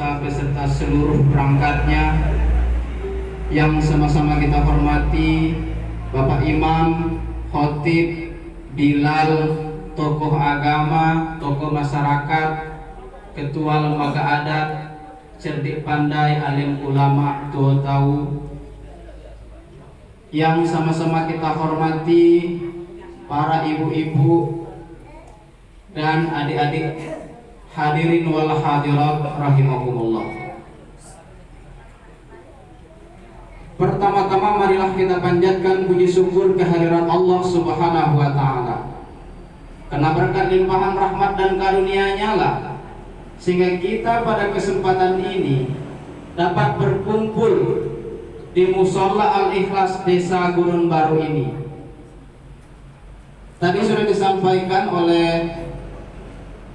Pemirsa beserta seluruh perangkatnya yang sama-sama kita hormati, Bapak Imam, Khotib, Bilal, tokoh agama, tokoh masyarakat, ketua lembaga adat, cerdik pandai, alim ulama, tua tahu, yang sama-sama kita hormati, para ibu-ibu dan adik-adik hadirin wal hadirat rahimakumullah. Pertama-tama marilah kita panjatkan puji syukur kehadirat Allah Subhanahu wa taala. Karena berkat limpahan rahmat dan karunia-Nya lah sehingga kita pada kesempatan ini dapat berkumpul di Musholla Al-Ikhlas Desa Gurun Baru ini. Tadi sudah disampaikan oleh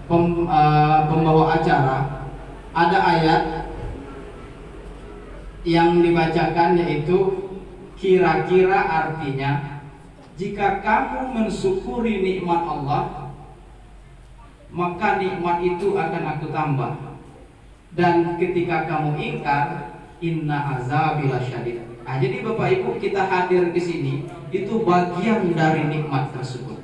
pembawa acara, ada ayat yang dibacakan yaitu kira-kira artinya, jika kamu mensyukuri nikmat Allah, maka nikmat itu akan aku tambah, dan ketika kamu ingkar, inna azabi lasyadid. Nah, jadi Bapak Ibu, kita hadir di sini itu bagian dari nikmat tersebut.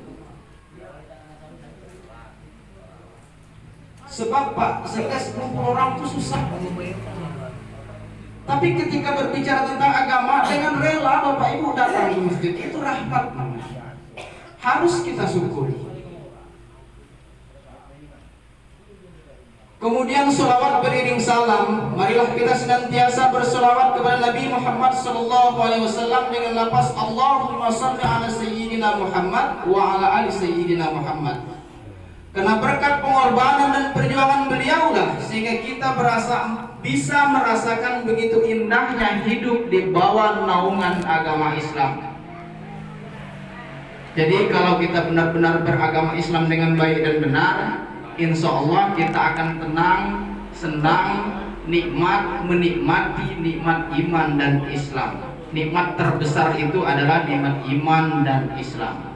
Sebab Pak, sehingga 10 orang itu susah. Tapi ketika berbicara tentang agama, dengan rela Bapak Ibu datang ke masjid, itu rahmat namanya. Harus kita syukuri. Kemudian sholawat beriring salam. Marilah kita senantiasa bersolawat kepada Nabi Muhammad SAW dengan lafaz Allahumma shalli ala sayyidina Muhammad wa ala ali sayyidina Muhammad. Karena berkat pengorbanan dan perjuangan beliaulah sehingga kita bisa merasakan begitu indahnya hidup di bawah naungan agama Islam. Jadi kalau kita benar-benar beragama Islam dengan baik dan benar, insya Allah kita akan tenang, senang, nikmat, menikmati nikmat iman dan Islam. Nikmat terbesar itu adalah nikmat iman dan Islam.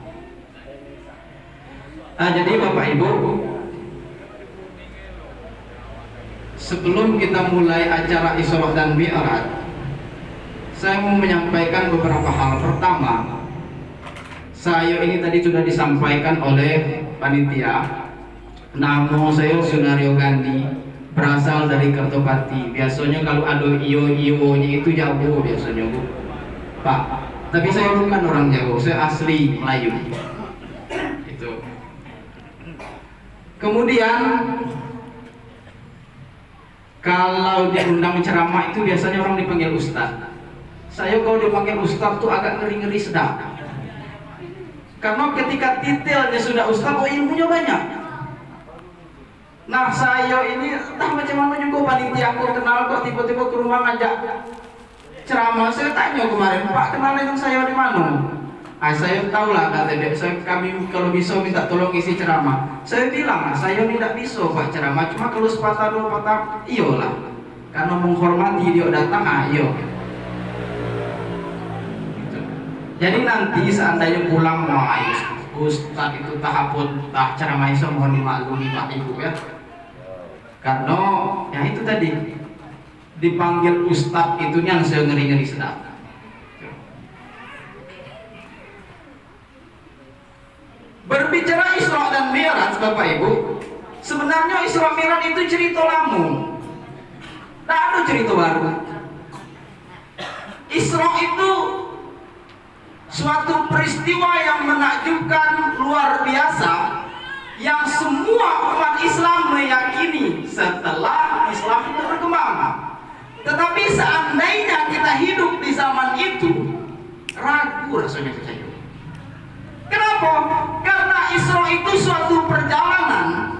Nah, jadi Bapak Ibu, sebelum kita mulai acara Isra dan Mi'raj, saya mau menyampaikan beberapa hal. Pertama, saya ini tadi sudah disampaikan oleh panitia. Nama saya Sunario Gandhi, berasal dari Kertopati. Biasanya kalau ada iyo-iyonya itu Jawa biasanya, Bu. Pak, tapi saya bukan orang Jawa, saya asli Melayu. Itu. Kemudian kalau diundang ceramah itu biasanya orang dipanggil Ustadz. Saya kalau dipanggil Ustadz tuh agak ngeri-ngeri sedap. Karena ketika titelnya sudah Ustadz, kok ilmunya banyak. Nah, saya ini entah macam mana juga panitia aku kenal kok tiba-tiba ke rumah ngajak ceramah. Saya tanya kemarin, Pak, kenal dengan saya di mana? Saya tahu lah, kata kami kalau bisa minta tolong isi ceramah. Saya bilang, saya tidak bisa Pak ceramah, cuma kalau sepatah dua patah, iyalah. Karena menghormati dia datang, iyo. Gitu. Jadi nanti seandainya pulang, Ustaz itu tahapun tak ceramah iso mohon dimaklumi Pak Ibu ya. Karena ya itu tadi dipanggil Ustaz itu yang saya ngeri-ngeri sedap. Berbicara Isra dan Mi'raj Bapak Ibu, sebenarnya Isra Mi'raj itu cerita lama. Tidak ada cerita baru. Isra itu suatu peristiwa yang menakjubkan luar biasa, yang semua umat Islam meyakini setelah Islam itu berkembang. Tetapi seandainya kita hidup di zaman itu, ragu rasanya percaya. Kenapa? Karena Isra itu suatu perjalanan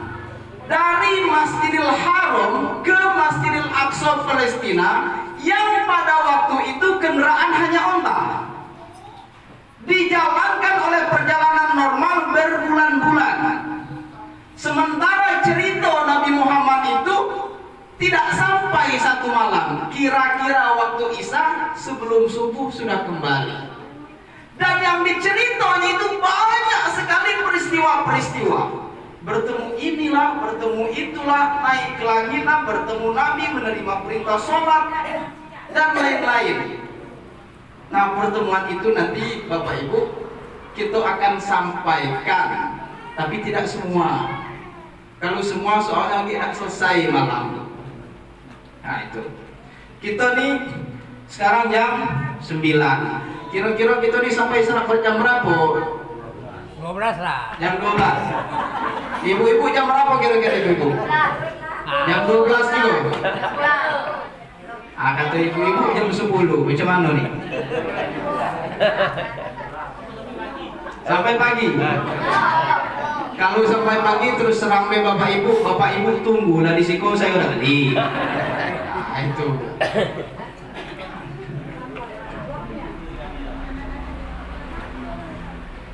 dari Masjidil Haram ke Masjidil Aqsa Palestina, yang pada waktu itu kendaraan hanya onta. Dijalankan oleh perjalanan normal berbulan-bulan. Sementara cerita Nabi Muhammad itu tidak sampai satu malam. Kira-kira waktu Isya sebelum subuh sudah kembali. Dan yang diceritanya itu banyak sekali peristiwa-peristiwa. bertemu inilah, bertemu itulah, naik ke langit, bertemu Nabi, menerima perintah sholat, dan lain-lain. Nah, pertemuan itu nanti Bapak Ibu kita akan sampaikan, tapi tidak semua. Kalau semua soalnya tidak selesai malam. Nah itu. Kita nih sekarang jam 9. Kira-kira kita nih sampai sana jam berapa? 12 lah. Jam 12. Ibu-ibu jam berapa kira-kira ibu? Jam 12 juga. Ah, kata ibu-ibu jam 10. Macam mana nih? Sampai pagi. Kalau sampai pagi terus ramai bapak ibu tunggu lah di siko saya udah beli. Nah, itu.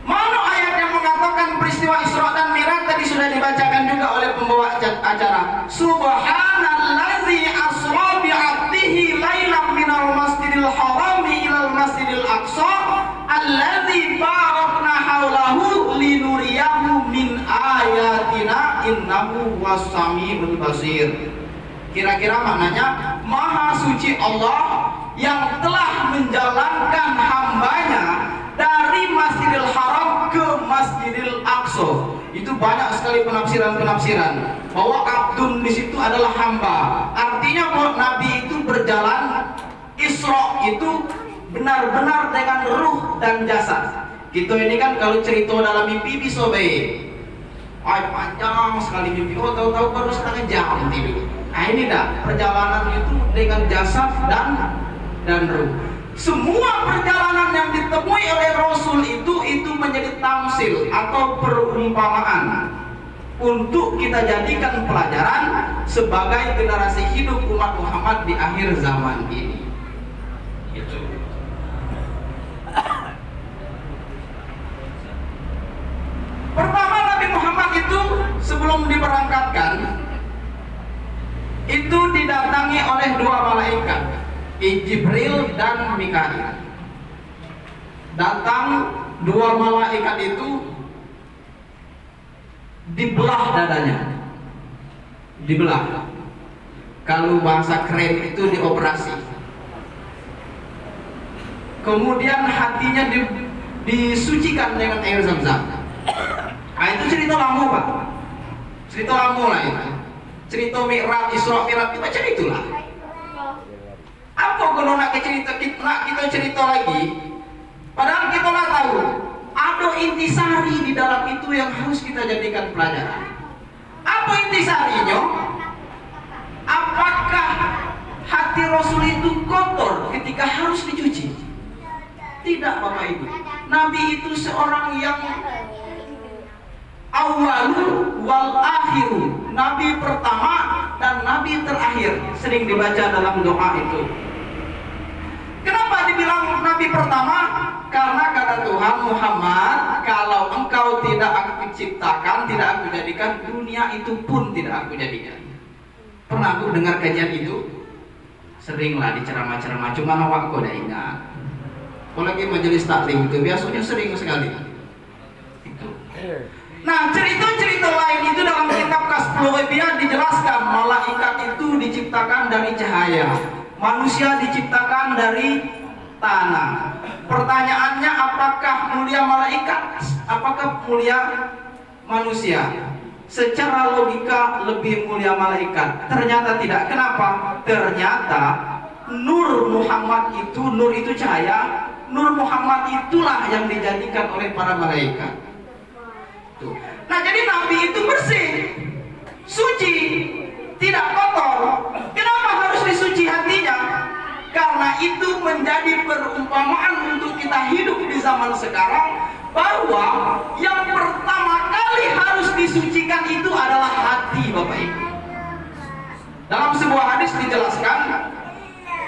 Mana ayat yang mengatakan peristiwa Isra dan Mi'raj tadi sudah dibacakan juga oleh pembawa acara. Subhanallazi asra bi 'abdihi lailan minal masjidil harami ilal masjidil aqsa allazi barakna haulahu linuriyahu min ayatina innahu was-sami'ul basir. Kira-kira maknanya Maha suci Allah yang telah menjalankan hambanya dari Masjidil Haram ke Masjidil Aqsa. Itu banyak sekali penafsiran bahwa abdun di situ adalah hamba. Artinya bahwa Nabi itu berjalan Isra itu benar-benar dengan ruh dan jasad. Kita ini kan kalau cerita dalam mimpi bisa baik. Panjang sekali mimpi. Oh, tahu-tahu baru setengah jam tidur. Nah ini dah perjalanan itu dengan jasad dan ruh. Semua perjalanan yang ditemui oleh Rasul itu menjadi tamsil atau perumpamaan untuk kita jadikan pelajaran sebagai generasi hidup umat Muhammad di akhir zaman ini. Itu. Pertama, Nabi Muhammad itu sebelum diberangkatkan itu didatangi oleh dua malaikat, Jibril dan Mikail. Datang dua malaikat itu, dibelah dadanya, dibelah. Kalau bahasa keren itu dioperasi. Kemudian hatinya disucikan dengan air zam-zam. Nah itu cerita lama Pak, cerita lama lah itu. Cerita Mi'raj, Isra Mi'raj macam itulah. Apa kalau nak kita cerita lagi? Padahal kita lah tahu ada intisari di dalam itu yang harus kita jadikan pelajaran. Apa intisarinya? Apakah hati Rasul itu kotor ketika harus dicuci? Tidak Bapak Ibu. Nabi itu seorang yang awalu wal akhiru, Nabi pertama dan Nabi terakhir, sering dibaca dalam doa itu. Kenapa dibilang Nabi pertama? Karena kata Tuhan, Muhammad, kalau engkau tidak aku ciptakan, tidak aku jadikan, dunia itu pun tidak aku jadikan. Pernah aku dengar kajian itu? Seringlah di ceramah-ceramah, cuma awakku udah ingat. Apalagi majelis taklim itu biasanya sering sekali. Itu. Nah, cerita-cerita lain itu dalam kitab Kasful Ghaibiyah dijelaskan malaikat itu diciptakan dari cahaya, manusia diciptakan dari tanah. Pertanyaannya, apakah mulia malaikat? Apakah mulia manusia? Secara logika lebih mulia malaikat. Ternyata tidak. Kenapa? Ternyata nur Muhammad itu, nur itu cahaya, nur Muhammad itulah yang dijadikan oleh para malaikat. Nah jadi Nabi itu bersih, suci, tidak kotor. Kenapa harus disuci hatinya? Karena itu menjadi perumpamaan untuk kita hidup di zaman sekarang, bahwa yang pertama kali harus disucikan itu adalah hati Bapak Ibu. Dalam sebuah hadis dijelaskan,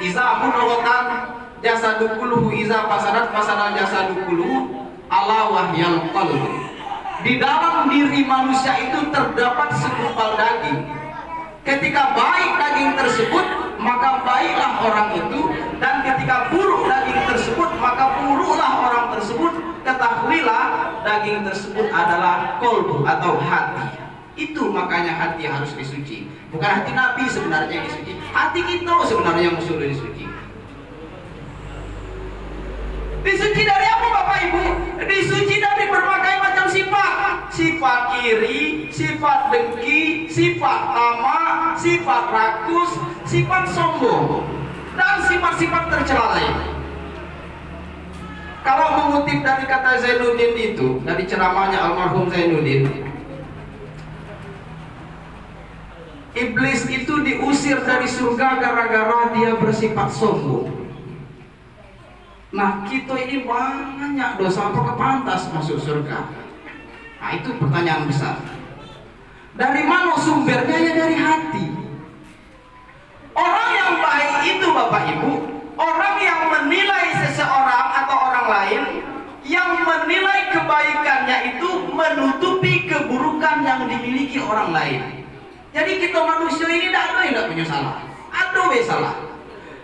iza mudghatan jasadukuluhu iza fasadat fasadal jasadukuluhu ala wahyal qalb. Di dalam diri manusia itu terdapat segumpal daging. Ketika baik daging tersebut, maka baiklah orang itu, dan ketika buruk daging tersebut, maka buruklah orang tersebut. Ketahuilah daging tersebut adalah qalbu atau hati. Itu makanya hati harus disuci. Bukan hati Nabi sebenarnya yang disuci, hati kita sebenarnya yang sudah disuci. Disuci dari apa Bapak Ibu? Disuci dari berbagai macam sifat. Sifat iri, sifat dengki, sifat tamak, sifat rakus, sifat sombong, dan sifat-sifat tercela lain. Kalau mengutip dari kata Zainuddin itu, dari ceramahnya almarhum Zainuddin, iblis itu diusir dari surga gara-gara dia bersifat sombong. Nah, kita ini banyak dosa, apakah pantas masuk surga? Nah, itu pertanyaan besar. Dari mana sumbernya? Ya dari hati. Orang yang baik itu Bapak Ibu, orang yang menilai seseorang atau orang lain, yang menilai kebaikannya itu menutupi keburukan yang dimiliki orang lain. Jadi kita manusia ini tidak punya salah, ada salah.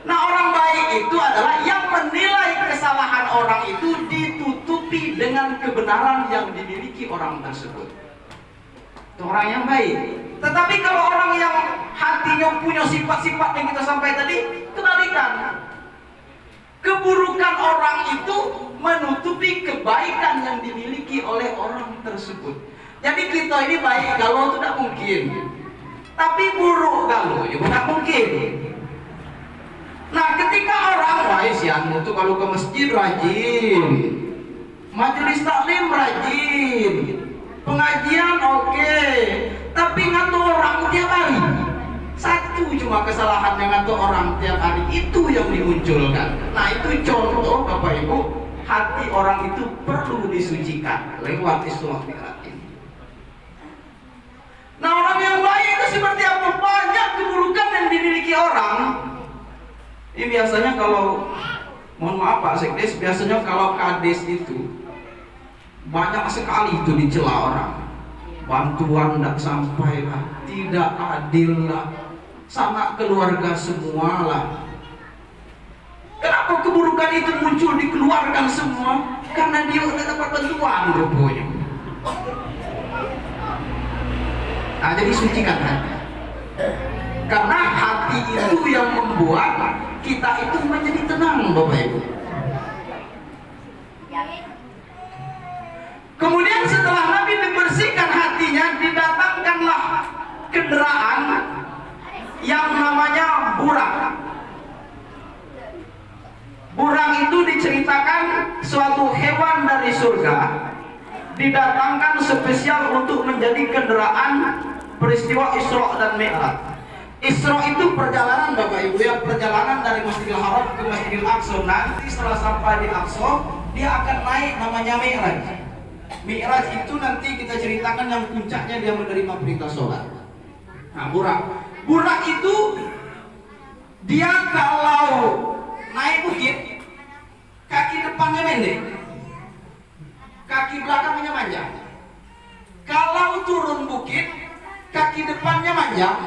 Nah, orang baik itu adalah yang menilai kesalahan orang itu ditutupi dengan kebenaran yang dimiliki orang tersebut. Itu orang yang baik. Tetapi kalau orang yang hatinya punya sifat-sifat yang kita sampai tadi, kebalikan. Keburukan orang itu menutupi kebaikan yang dimiliki oleh orang tersebut. Jadi kita ini baik kalau itu tidak mungkin, tapi buruk kalau juga tidak mungkin. Nah, ketika orang, wah si anu tuh kalau ke masjid rajin, majelis taklim rajin, pengajian oke, tapi ngatur orang tiap hari. Satu cuma kesalahan yang ngatur orang tiap hari, itu yang dimunculkan. Nah, itu contoh Bapak Ibu, hati orang itu perlu disucikan lewat Isra Mi'raj ini. Nah, orang yang baik itu seperti apa? Banyak keburukan yang dimiliki orang. Ini biasanya kalau, mohon maaf Pak Sekdes, biasanya kalau kades itu banyak sekali itu dicela orang. Bantuan tidak sampai lah, tidak adil lah, sama keluarga semua lah. Kenapa keburukan itu muncul dikeluarkan semua? Karena dia udah dapat bantuan rupanya. Nah, jadi sucikan hati. Karena hati itu yang membuat kita itu menjadi tenang Bapak Ibu. Kemudian setelah Nabi dibersihkan hatinya, didatangkanlah kendaraan yang namanya buraq. Buraq itu diceritakan suatu hewan dari surga, didatangkan spesial untuk menjadi kendaraan peristiwa Isra dan Mi'raj. Isra itu perjalanan Bapak Ibu, yang perjalanan dari Masjidil Haram ke Masjidil Aqsa. Nanti setelah sampai di Aqsa, dia akan naik namanya Mi'raj. Mi'raj itu nanti kita ceritakan yang puncaknya dia menerima perintah sholat. Nah, buraq itu dia kalau naik bukit, kaki depannya pendek, kaki belakangnya panjang. Kalau turun bukit, kaki depannya panjang,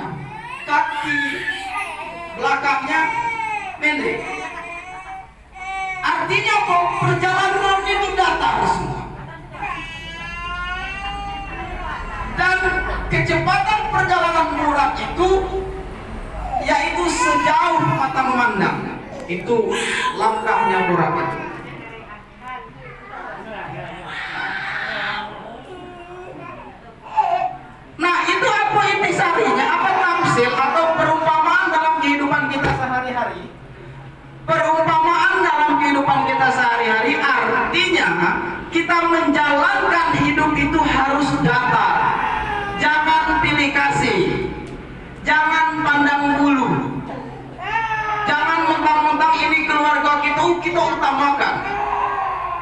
kaki belakangnya pendek. Artinya perjalanannya itu datar semua. Dan kecepatan perjalanan buraq itu yaitu sejauh mata memandang. Itu langkahnya buraq itu. Nah, itu apa intisarinya? Apa tamsil atau perumpamaan dalam kehidupan kita sehari-hari? Perumpamaan dalam kehidupan kita sehari-hari artinya kita menjalankan hidup itu harus datar. Jangan pilih kasih, jangan pandang bulu, jangan mentang-mentang ini keluarga kita utamakan,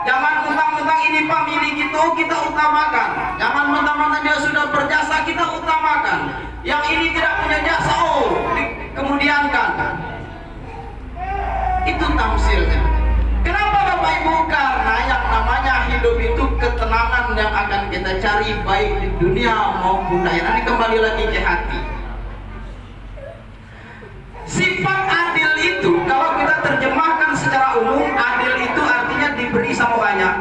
jangan mentang-mentang ini famili kita utamakan, jangan mentang-mentang dia sudah berjasa kita utamakan, yang ini tidak punya jasa kemudiankan. Itu tamsilnya. Kenapa Bapak Ibu? Karena yang namanya hidup itu ketenangan yang akan kita cari baik di dunia maupun di akhirat. Ini kembali lagi ke hati. Sifat adil itu kalau kita terjemahkan secara umum, adil itu artinya diberi sama banyak.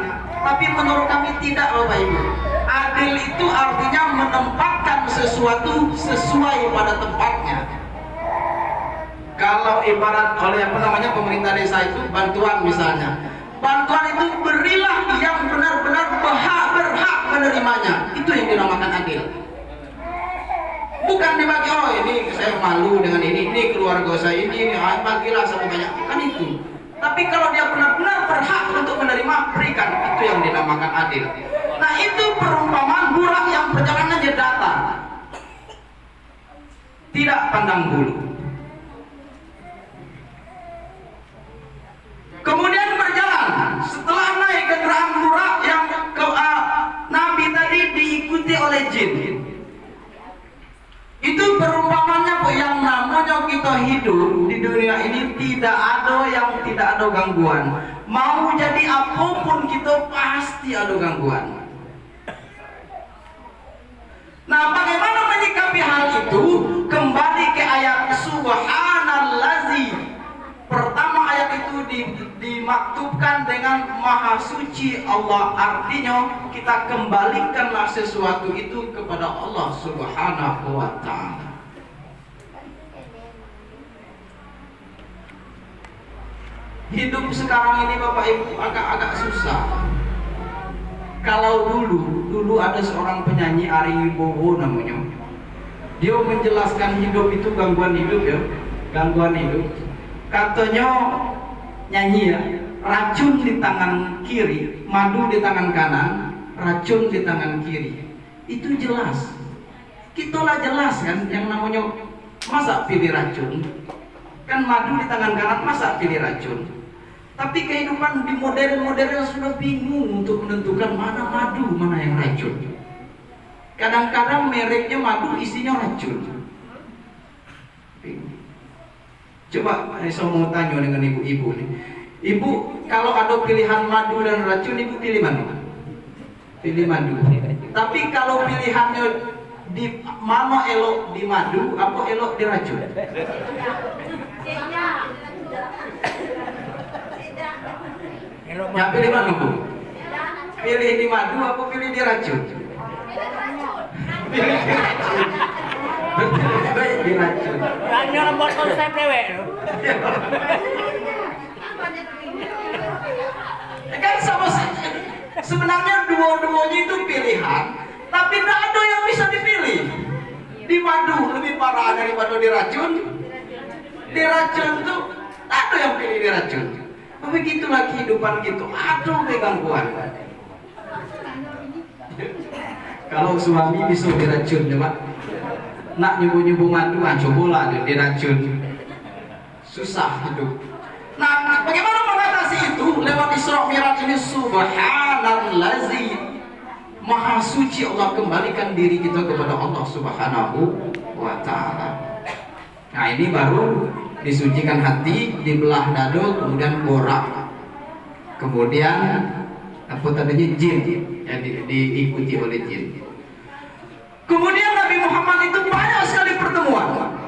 Tapi menurut kami tidak Bapak Ibu. Adil itu artinya menempatkan menggunakan sesuatu sesuai pada tempatnya. Kalau ibarat oleh pemerintah desa itu bantuan misalnya, bantuan itu berilah yang benar-benar berhak menerimanya. Itu yang dinamakan adil. Bukan dibagi, oh ini saya malu dengan ini keluarga saya ini bagilah sama banyak. Bukan itu. Tapi kalau dia benar-benar berhak untuk menerima, berikan. Itu yang dinamakan adil. Nah, itu perumpamaan burak yang perjalanannya datar, tidak pandang bulu. Kemudian berjalan. Setelah naik kendaraan burak yang Nabi tadi diikuti oleh jin. Itu perumpamannya yang namanya kita hidup di dunia ini tidak ada yang tidak ada gangguan. Mau jadi apapun kita pasti ada gangguan. Nah, bagaimana menyikapi hal itu? Kembali ke ayat Subhanallazi. Pertama ayat itu dimaktubkan dengan Maha Suci Allah. Artinya kita kembalikanlah sesuatu itu kepada Allah Subhanahu wa Ta'ala. Hidup sekarang ini Bapak Ibu agak-agak susah. Kalau dulu ada seorang penyanyi Ari Wibowo namanya. Dia menjelaskan hidup itu gangguan hidup ya, gangguan hidup. Katanya nyanyi ya, racun di tangan kiri, madu di tangan kanan, racun di tangan kiri. Itu jelas. Kita lah jelas kan, yang namanya masa pilih racun. Kan madu di tangan kanan, masa pilih racun. Tapi kehidupan di modern sudah bingung untuk menentukan mana madu, mana yang racun. Kadang-kadang mereknya madu, isinya racun. Coba saya mau tanya dengan ibu-ibu nih. Ibu, kalau ada pilihan madu dan racun, ibu pilih mana? Pilih madu. Tapi kalau pilihannya di mana elok di madu, apa elok di racun? Ya pilih mana Bu? Pilih di madu apa pilih di racun? Pilih di racun. Baik di racun. Tanya nomor konsep dewek. Kan sama saja. Sebenarnya dua-duanya itu pilihan, tapi tidak ada yang bisa dipilih. Di madu lebih parah daripada di racun. Di racun tuh ada yang pilih di racun. Begitulah kehidupan gitu, aduh gangguan. Kalau suami bisa diracun coba, nak nyubu-nyubu madu, cobalah diracun. Susah hidup. Nah, bagaimana mengatasi itu? Lewat Isra Mi'raj ini, Subhanallazi, Maha Suci Allah, kembalikan diri kita kepada Allah Subhanahu wa Ta'ala. Nah, ini baru disucikan hati, dibelah dado, kemudian borak, kemudian apa tadinya jin, yang diikuti oleh jin. Kemudian Nabi Muhammad itu banyak sekali pertemuan.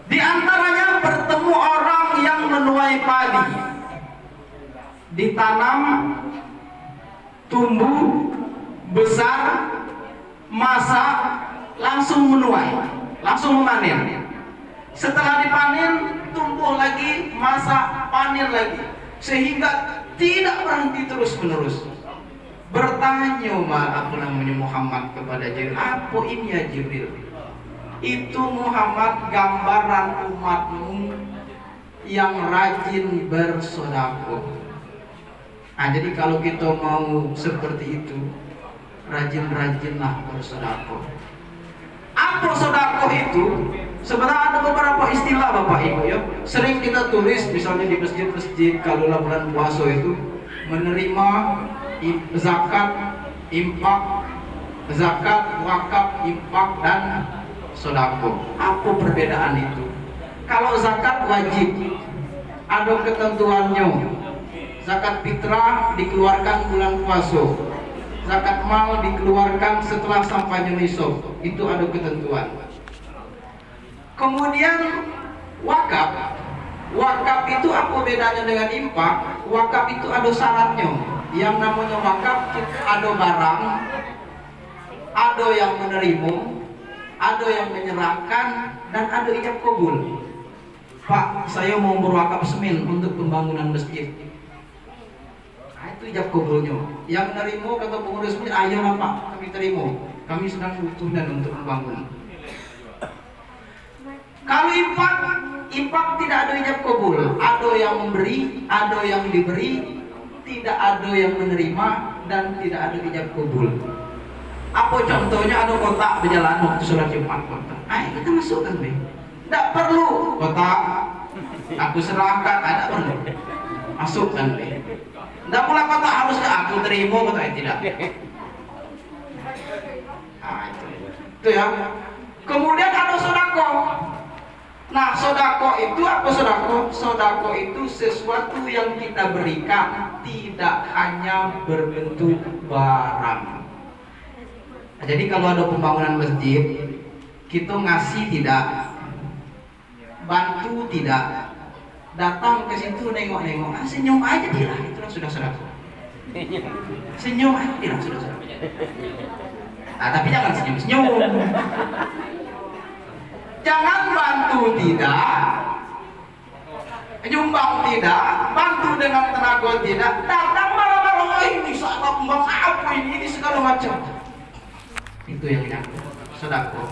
Di antaranya bertemu orang yang menuai padi, ditanam, tumbuh, besar, masak, langsung menuai, langsung memanen. Setelah dipanen, tumbuh lagi, masak, panen lagi, sehingga tidak berhenti terus-menerus. Bertanya Muhammad kepada Jibril, apa ini ya Jibril? Itu Muhammad gambaran umatmu yang rajin bersedekah. Nah, jadi kalau kita mau seperti itu, rajin-rajinlah bersedekah. Apa sedekah itu? Sebenarnya ada beberapa istilah Bapak Ibu ya. Sering kita tulis misalnya di masjid-masjid kalau bulan puasa itu menerima zakat, infak, zakat, wakaf, infak dan sedekah. Apa perbedaan itu? Kalau zakat wajib, ada ketentuannya. Zakat fitrah dikeluarkan bulan puasa. Zakat mal dikeluarkan setelah sampainya nisab. Itu ada ketentuan. Kemudian wakaf. Wakaf itu apa bedanya dengan infak? Wakaf itu ada syaratnya. Yang namanya wakaf ada barang, ada yang menerima, ada yang menyerahkan, dan ada ijab kabul. Pak, saya mau berwakaf semen untuk pembangunan masjid. Nah, itu ijab kabulnya. Yang menerima kata pengurus masjid, ayo lah Pak, kami terima. Kami sedang butuh dan untuk membangun. Kalau infak tidak ada ijab kabul. Ada yang memberi, ada yang diberi, tidak ada yang menerima, dan tidak ada ijab kabul. Apa contohnya? Ada kotak berjalan waktu sholat Jumat, kotak. Ayo kita masukkan, be. Tidak perlu kotak. Aku serahkan, tidak perlu. Masukkan, be. Tidak pula kotak harus aku terima, kotak tidak. Nah, itu ya. Kemudian ada sodako. Nah, sodako itu apa sodako? Sodako itu sesuatu yang kita berikan, tidak hanya berbentuk barang. Nah, jadi kalau ada pembangunan masjid, kita ngasih tidak, bantu tidak, datang ke situ nengok-nengok, senyum aja tidak, itulah sudah sodako. Senyum aja tidak, sudah sodako. Nah, tapi jangan senyum-senyum. Jangan bantu tidak, nyumbang tidak, bantu dengan tenaga tidak, datang marah-marah, oh ini salah pembang apa ini segala macam. Itu yang sedekah.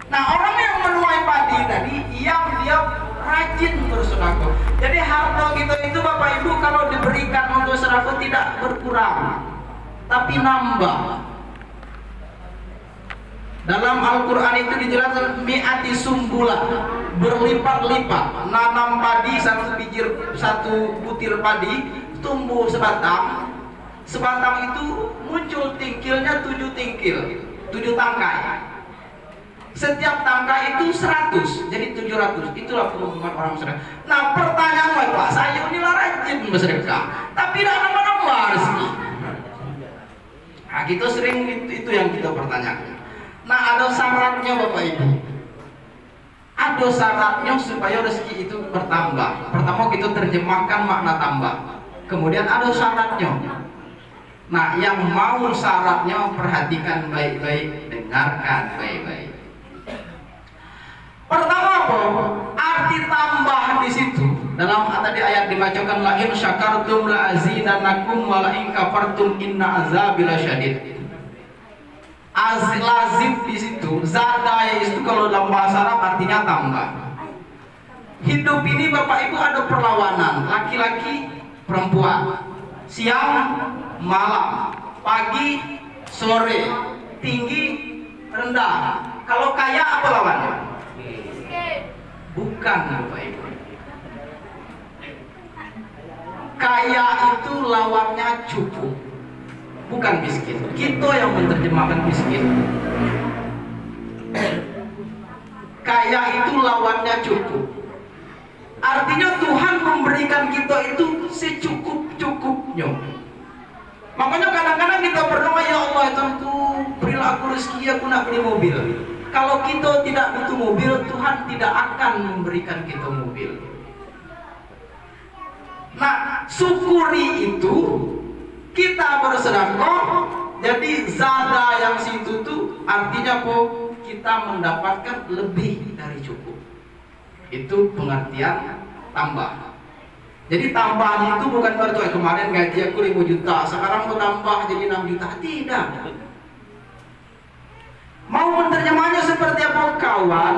Nah, orang yang menuai padi tadi, yang dia rajin bersedekah. Jadi harta kita itu Bapak Ibu kalau diberikan untuk sedekah tidak berkurang, tapi nambah. Dalam Al-Quran itu dijelaskan mi'ati sumbulah, berlipat-lipat. Nanam padi satu butir padi tumbuh sebatang. Sebatang itu muncul tingkilnya 7 tingkil, 7 tangkai. Setiap tangkai itu 100, jadi 700. Itulah keuntungan orang sedekah. Nah, pertanyaan Pak, saya ini rajin bersedekah, tapi tidak nambah-nambah rezeki. Nah, kita sering itu yang kita pertanyakan. Nah, ada syaratnya Bapak Ibu. Ada syaratnya supaya rezeki itu bertambah. Pertama kita terjemahkan makna tambah. Kemudian ada syaratnya. Nah, yang mau syaratnya perhatikan baik-baik, dengarkan baik-baik. Pertama apa? Arti tambah di situ. Dalam tadi ayat dibacakan la in syakartum la azidannakum wa la in kafartum inna azabi lasyadid. Lazim di situ, zada itu kalau dalam bahasa Arab artinya tambah. Hidup ini Bapak Ibu ada perlawanan, laki-laki, perempuan, siang, malam, pagi, sore, tinggi, rendah. Kalau kaya apa lawannya? Bukan Bapak Ibu. Kaya itu lawannya cukup. Bukan miskin. Kita yang menerjemahkan miskin. Kaya itu lawannya cukup. Artinya Tuhan memberikan kita itu secukup-cukupnya. Makanya kadang-kadang kita berdoa, ya Allah itu berilah aku rezeki, aku nak beli mobil. Kalau kita tidak butuh mobil, Tuhan tidak akan memberikan kita mobil. Nah, syukuri itu. Kita bersedekah, jadi zada yang situ tuh artinya apa? Kita mendapatkan lebih dari cukup. Itu pengertian tambah. Jadi tambahnya itu bukan berarti kemarin gaji aku 5 juta, sekarang mau tambah jadi 6 juta. Tidak. Mau menerjemahnya seperti apa? Kawan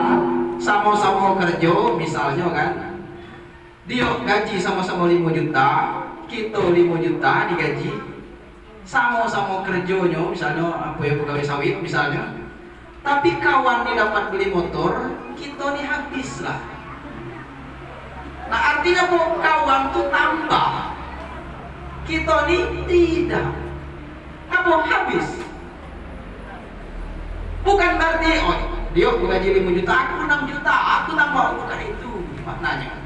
sama-sama kerja, misalnya kan, dia gaji sama-sama 5 juta. Kita 5 juta digaji, sama-sama kerjanya, misalnya apa ya, pegawai sawit misalnya. Tapi kawan ini dapat beli motor, kita ini habis lah. Nah, artinya kok kawan tuh tambah, kita ini tidak. Apa habis? Bukan berarti oh dia gaji 5 juta, aku 6 juta, aku tambah, bukan itu maknanya.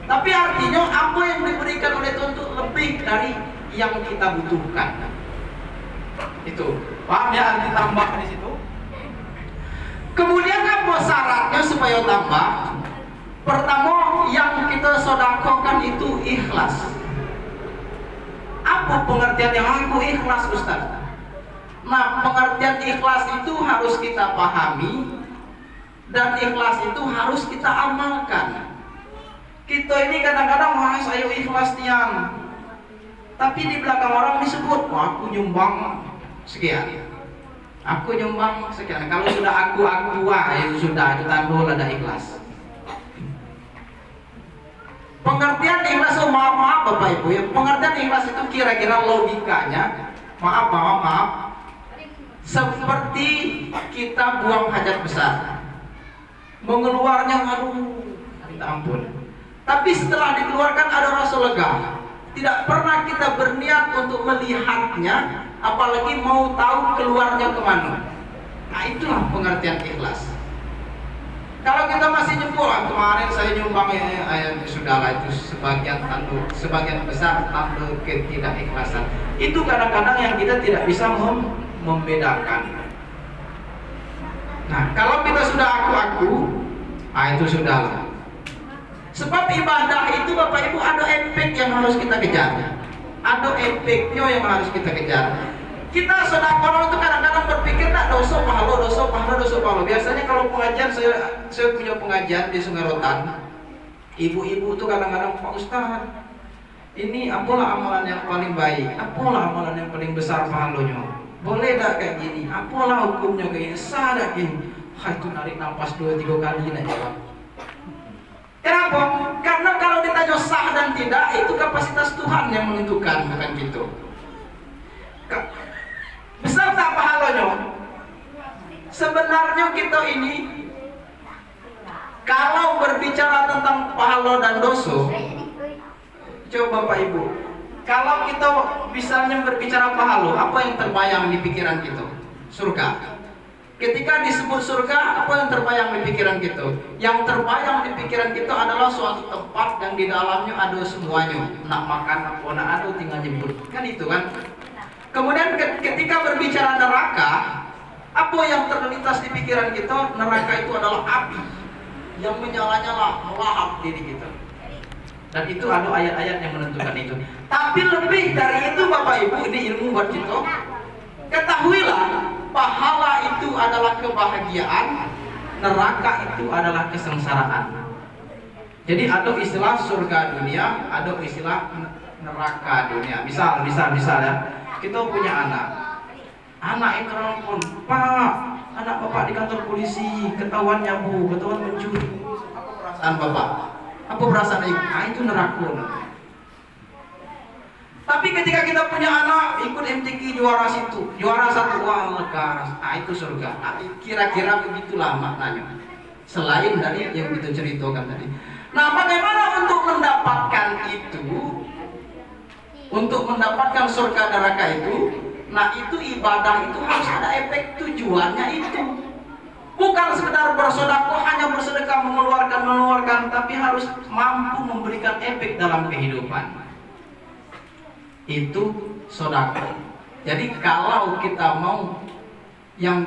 Tapi artinya apa yang diberikan oleh Tuhan itu lebih dari yang kita butuhkan. Itu paham ya arti tambah di situ. Kemudian apa syaratnya supaya tambah? Pertama, yang kita sedekahkan itu ikhlas. Apa pengertian yang aku ikhlas, Ustaz? Nah, pengertian ikhlas itu harus kita pahami dan ikhlas itu harus kita amalkan. Kita ini kadang-kadang saya ikhlas tiang, tapi di belakang orang disebut, aku nyumbang sekian, aku nyumbang sekian. Kalau sudah aku ya sudah, itu tanda ada ikhlas. Pengertian ikhlas itu maaf Bapak Ibu ya. Pengertian ikhlas itu kira-kira logikanya maaf. Seperti kita buang hajat besar, mengeluarnya minta ampun. Tapi setelah dikeluarkan ada rasa lega. Tidak pernah kita berniat untuk melihatnya, apalagi mau tahu keluarnya kemana. Nah, itulah pengertian ikhlas. Kalau kita masih nyumbang, kemarin saya nyumbang ya sudahlah, itu sebagian besar tanda ketidakikhlasan. Itu kadang-kadang yang kita tidak bisa membedakan. Nah, kalau kita sudah aku, itu sudahlah. Sebab ibadah itu Bapak Ibu ada efek yang harus kita kejar. Ada efeknya yang harus kita kejar. Kita sedekah itu kadang-kadang berpikir tak dosa pahala. Biasanya kalau pengajian, saya punya pengajian di Sungai Rotan. Ibu-ibu itu kadang-kadang, Pak Ustaz, ini apalah amalan yang paling baik, apalah amalan yang paling besar pahalanya. Boleh tak kayak gini? Apalah hukumnya kayak gini? Sah tak gini? Itu narik nafas 2-3 kali nak jawab. Kenapa? Karena kalau ditanya sah dan tidak, itu kapasitas Tuhan yang menentukan, bukan gitu. Besar tak pahalanya? Sebenarnya kita ini, kalau berbicara tentang pahala dan dosa, coba Bapak Ibu, kalau kita misalnya berbicara pahala, apa yang terbayang di pikiran kita? Surga. Ketika disebut surga, apa yang terbayang di pikiran kita? Yang terbayang di pikiran kita adalah suatu tempat yang di dalamnya ada semuanya. Nak makan apa nak ada tinggal jemput. Kan itu kan? Kemudian ketika berbicara neraka, apa yang terlintas di pikiran kita? Neraka itu adalah api yang menyala-nyala, melahap diri kita. Dan itu ada ayat-ayat yang menentukan itu. Tapi lebih dari itu Bapak Ibu, ini ilmu buat kita. Ketahuilah, pahala itu adalah kebahagiaan, neraka itu adalah kesengsaraan. Jadi ada istilah surga dunia, ada istilah neraka dunia. Misal ya, kita punya anak itu telepon, Pak, anak bapak di kantor polisi, ketahuan nyabu, ketahuan mencuri. Apa perasaan bapak? Apa perasaan ibu? Itu neraka. Tapi ketika kita punya anak ikut MTQ juara satu, wah lega, itu surga. Kira-kira begitulah maknanya. Selain dari yang kita ceritakan tadi. Nah, bagaimana untuk mendapatkan itu? Untuk mendapatkan surga neraka itu, nah itu ibadah itu harus ada efek tujuannya itu. Bukan sekedar bersedekah, hanya bersedekah mengeluarkan, tapi harus mampu memberikan efek dalam kehidupan. Itu sedekah. Jadi kalau kita mau yang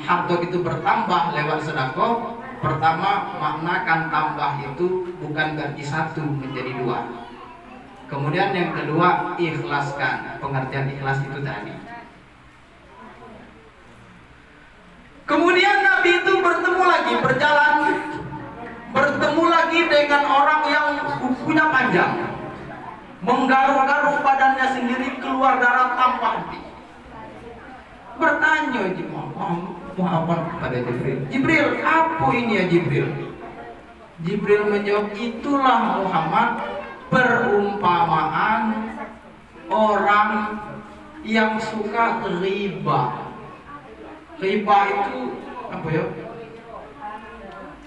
harta itu bertambah lewat sedekah, pertama maknakan tambah itu bukan ganti satu menjadi 2. Kemudian yang kedua, ikhlaskan. Pengertian ikhlas itu tadi. Kemudian Nabi itu bertemu lagi dengan orang yang kukunya panjang, menggaruk-garuk badannya sendiri, keluar darah tanpa henti. Bertanya Muhammad kepada Jibril, apa ini ya Jibril? Jibril menjawab, itulah Muhammad perumpamaan orang yang suka riba. Riba itu apa ya?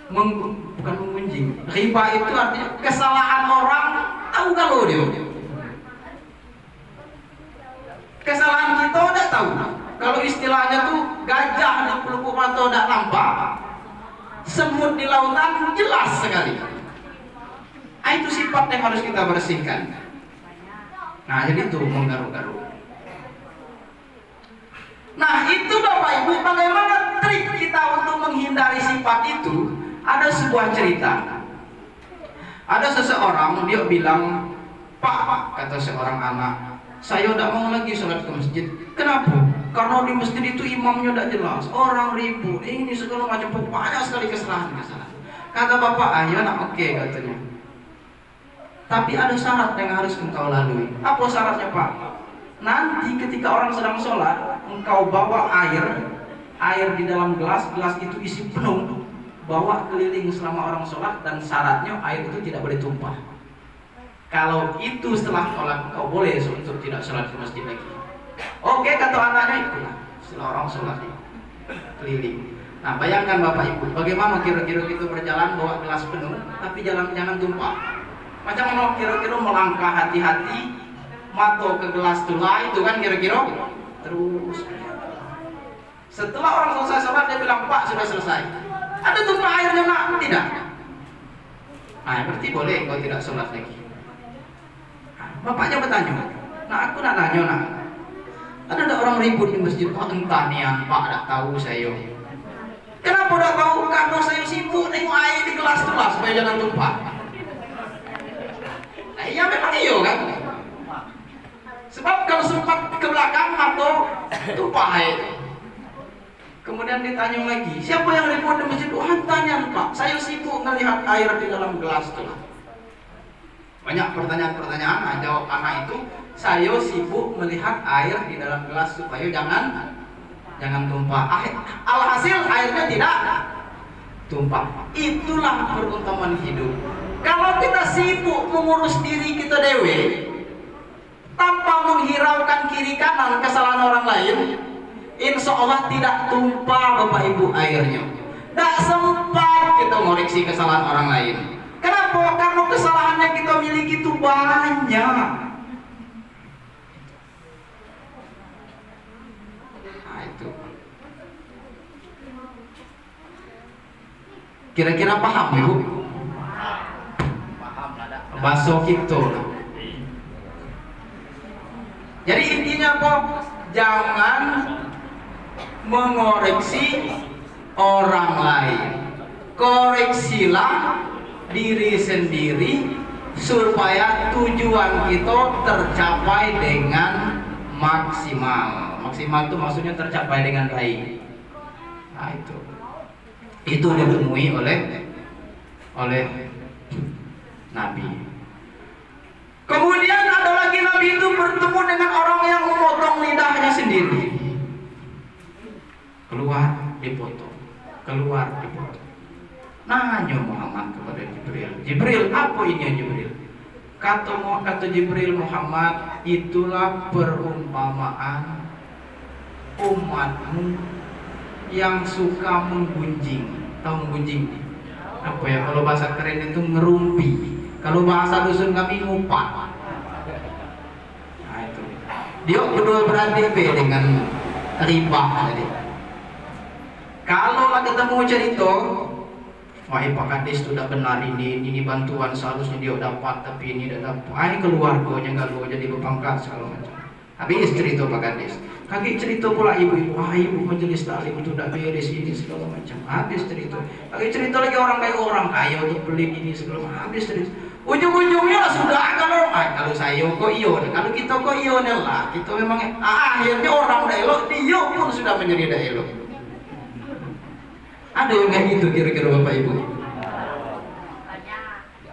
Bukan mengunjing. Riba itu artinya kesalahan orang tahu kalau dia. Kesalahan kita tidak tahu. Kalau istilahnya tuh gajah di pelupuk mata tidak nampak, semut di lautan jelas sekali. Itu sifat yang harus kita bersihkan. Nah, jadi itu menggaruk-garuk. Nah, itu Bapak Ibu, bagaimana trik kita untuk menghindari sifat itu? Ada sebuah cerita. Ada seseorang, dia bilang, Pak, kata seorang anak, saya tidak mau lagi sholat ke masjid. Kenapa? karena di masjid itu imamnya tidak jelas, orang ribut, ini segala macam, banyak sekali kesalahan. Kata bapak, ayo nak oke katanya. Tapi ada syarat yang harus engkau lalui. Apa syaratnya pak? Nanti ketika orang sedang sholat, engkau bawa air di dalam gelas itu isi penuh, bawa keliling selama orang sholat, dan syaratnya air itu tidak boleh tumpah. Kalau itu setelah sholat, engkau boleh untuk tidak sholat di masjid lagi. Oke, kata anaknya, ikulah setelah orang sholat keliling. Nah, bayangkan bapak ibu, bagaimana kira-kira kita berjalan bawa gelas penuh, tapi jangan tumpah. Macam mana kira-kira melangkah hati-hati, mata ke gelas tulai itu kan kira-kira terus. Setelah orang selesai sholat dia bilang, Pak sudah selesai. Ada tumpah airnya nak? Tidak. Nah, berarti boleh kau tidak sholat lagi. Nah, bapaknya bertanya, nah aku nak nanya nak, ada orang ribut di masjid, oh entah nian Pak tak tahu saya. Kenapa tak tahu? Karena saya sibuk nengok air di gelas tulah supaya jangan tumpah. Nah, iya memang iya kan. Sebab kalau sempat ke belakang atau tumpah air. Kemudian ditanya lagi, siapa yang ribut di masjid? Oh tanya Pak, saya sibuk melihat air di dalam gelas tulah. Banyak pertanyaan-pertanyaan, jawab anak itu, saya sibuk melihat air di dalam gelas supaya jangan tumpah. Alhasil airnya tidak tumpah. Itulah keutamaan hidup. Kalau kita sibuk mengurus diri kita dewe, tanpa menghiraukan kiri kanan kesalahan orang lain, insya Allah tidak tumpah bapak ibu airnya. Tidak sempat kita ngoreksi kesalahan orang lain. Kenapa? Karena kesalahan yang kita miliki itu banyak. Nah itu. Kira-kira paham ibu? Paham ada. Baso gitu. Jadi intinya kok jangan mengoreksi orang lain. Koreksilah diri sendiri supaya tujuan kita tercapai dengan maksimal. Maksimal itu maksudnya tercapai dengan baik. Nah itu ditemui oleh Nabi. Kemudian ada lagi Nabi itu bertemu dengan orang yang memotong lidahnya sendiri. Keluar dipotong, keluar dipotong. Nanya Muhammad kepada Jibril, Jibril apa ini Jibril? Kata Jibril, Muhammad, itulah perumpamaan umatmu yang suka menggunjing. Tahu menggunjing? Apa ya kalau bahasa keren itu ngerumpi. Kalau bahasa dusun kami ngumpat. Nah itu. Dia berdua beradik dengan riba tadi. Kalau ketemu cerita, wah Pak Kades sudah benar ini bantuan seharusnya dia dapat tapi ini tidak dapat. Ini keluarganya nggak jadi berpangkat segala macam. Habis cerita Pak Kades. Kaki cerita pula ibu, wah ibu majelis taklim itu tidak beres ini segala macam. Habis cerita. Kaki cerita lagi orang kaya untuk beli ini segala macam. Habis cerita. Ujung-ujungnya sudah kalau saya kok iyo, kalau kita kok iyo lah. Kita memang akhirnya orang dah elok, dia pun sudah menjadi dah elok. Ada yang kayak gitu kira-kira bapak ibu?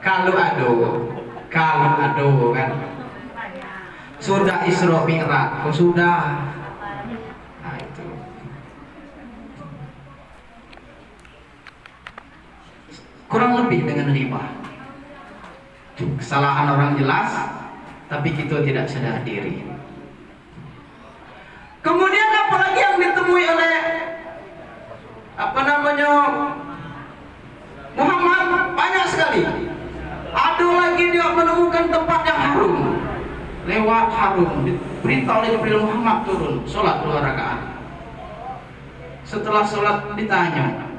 Kalau ada kan sudah Isra Mi'raj, kok sudah? Nah itu. Kurang lebih dengan riba. Kesalahan orang jelas, tapi kita tidak sadar diri. Kemudian apalagi yang ditemui oleh Muhammad banyak sekali. Ada lagi dia menemukan tempat yang harum. Lewat harum, diberitahu oleh Jibril, Muhammad turun, sholat 2 rakaat. Setelah sholat ditanya,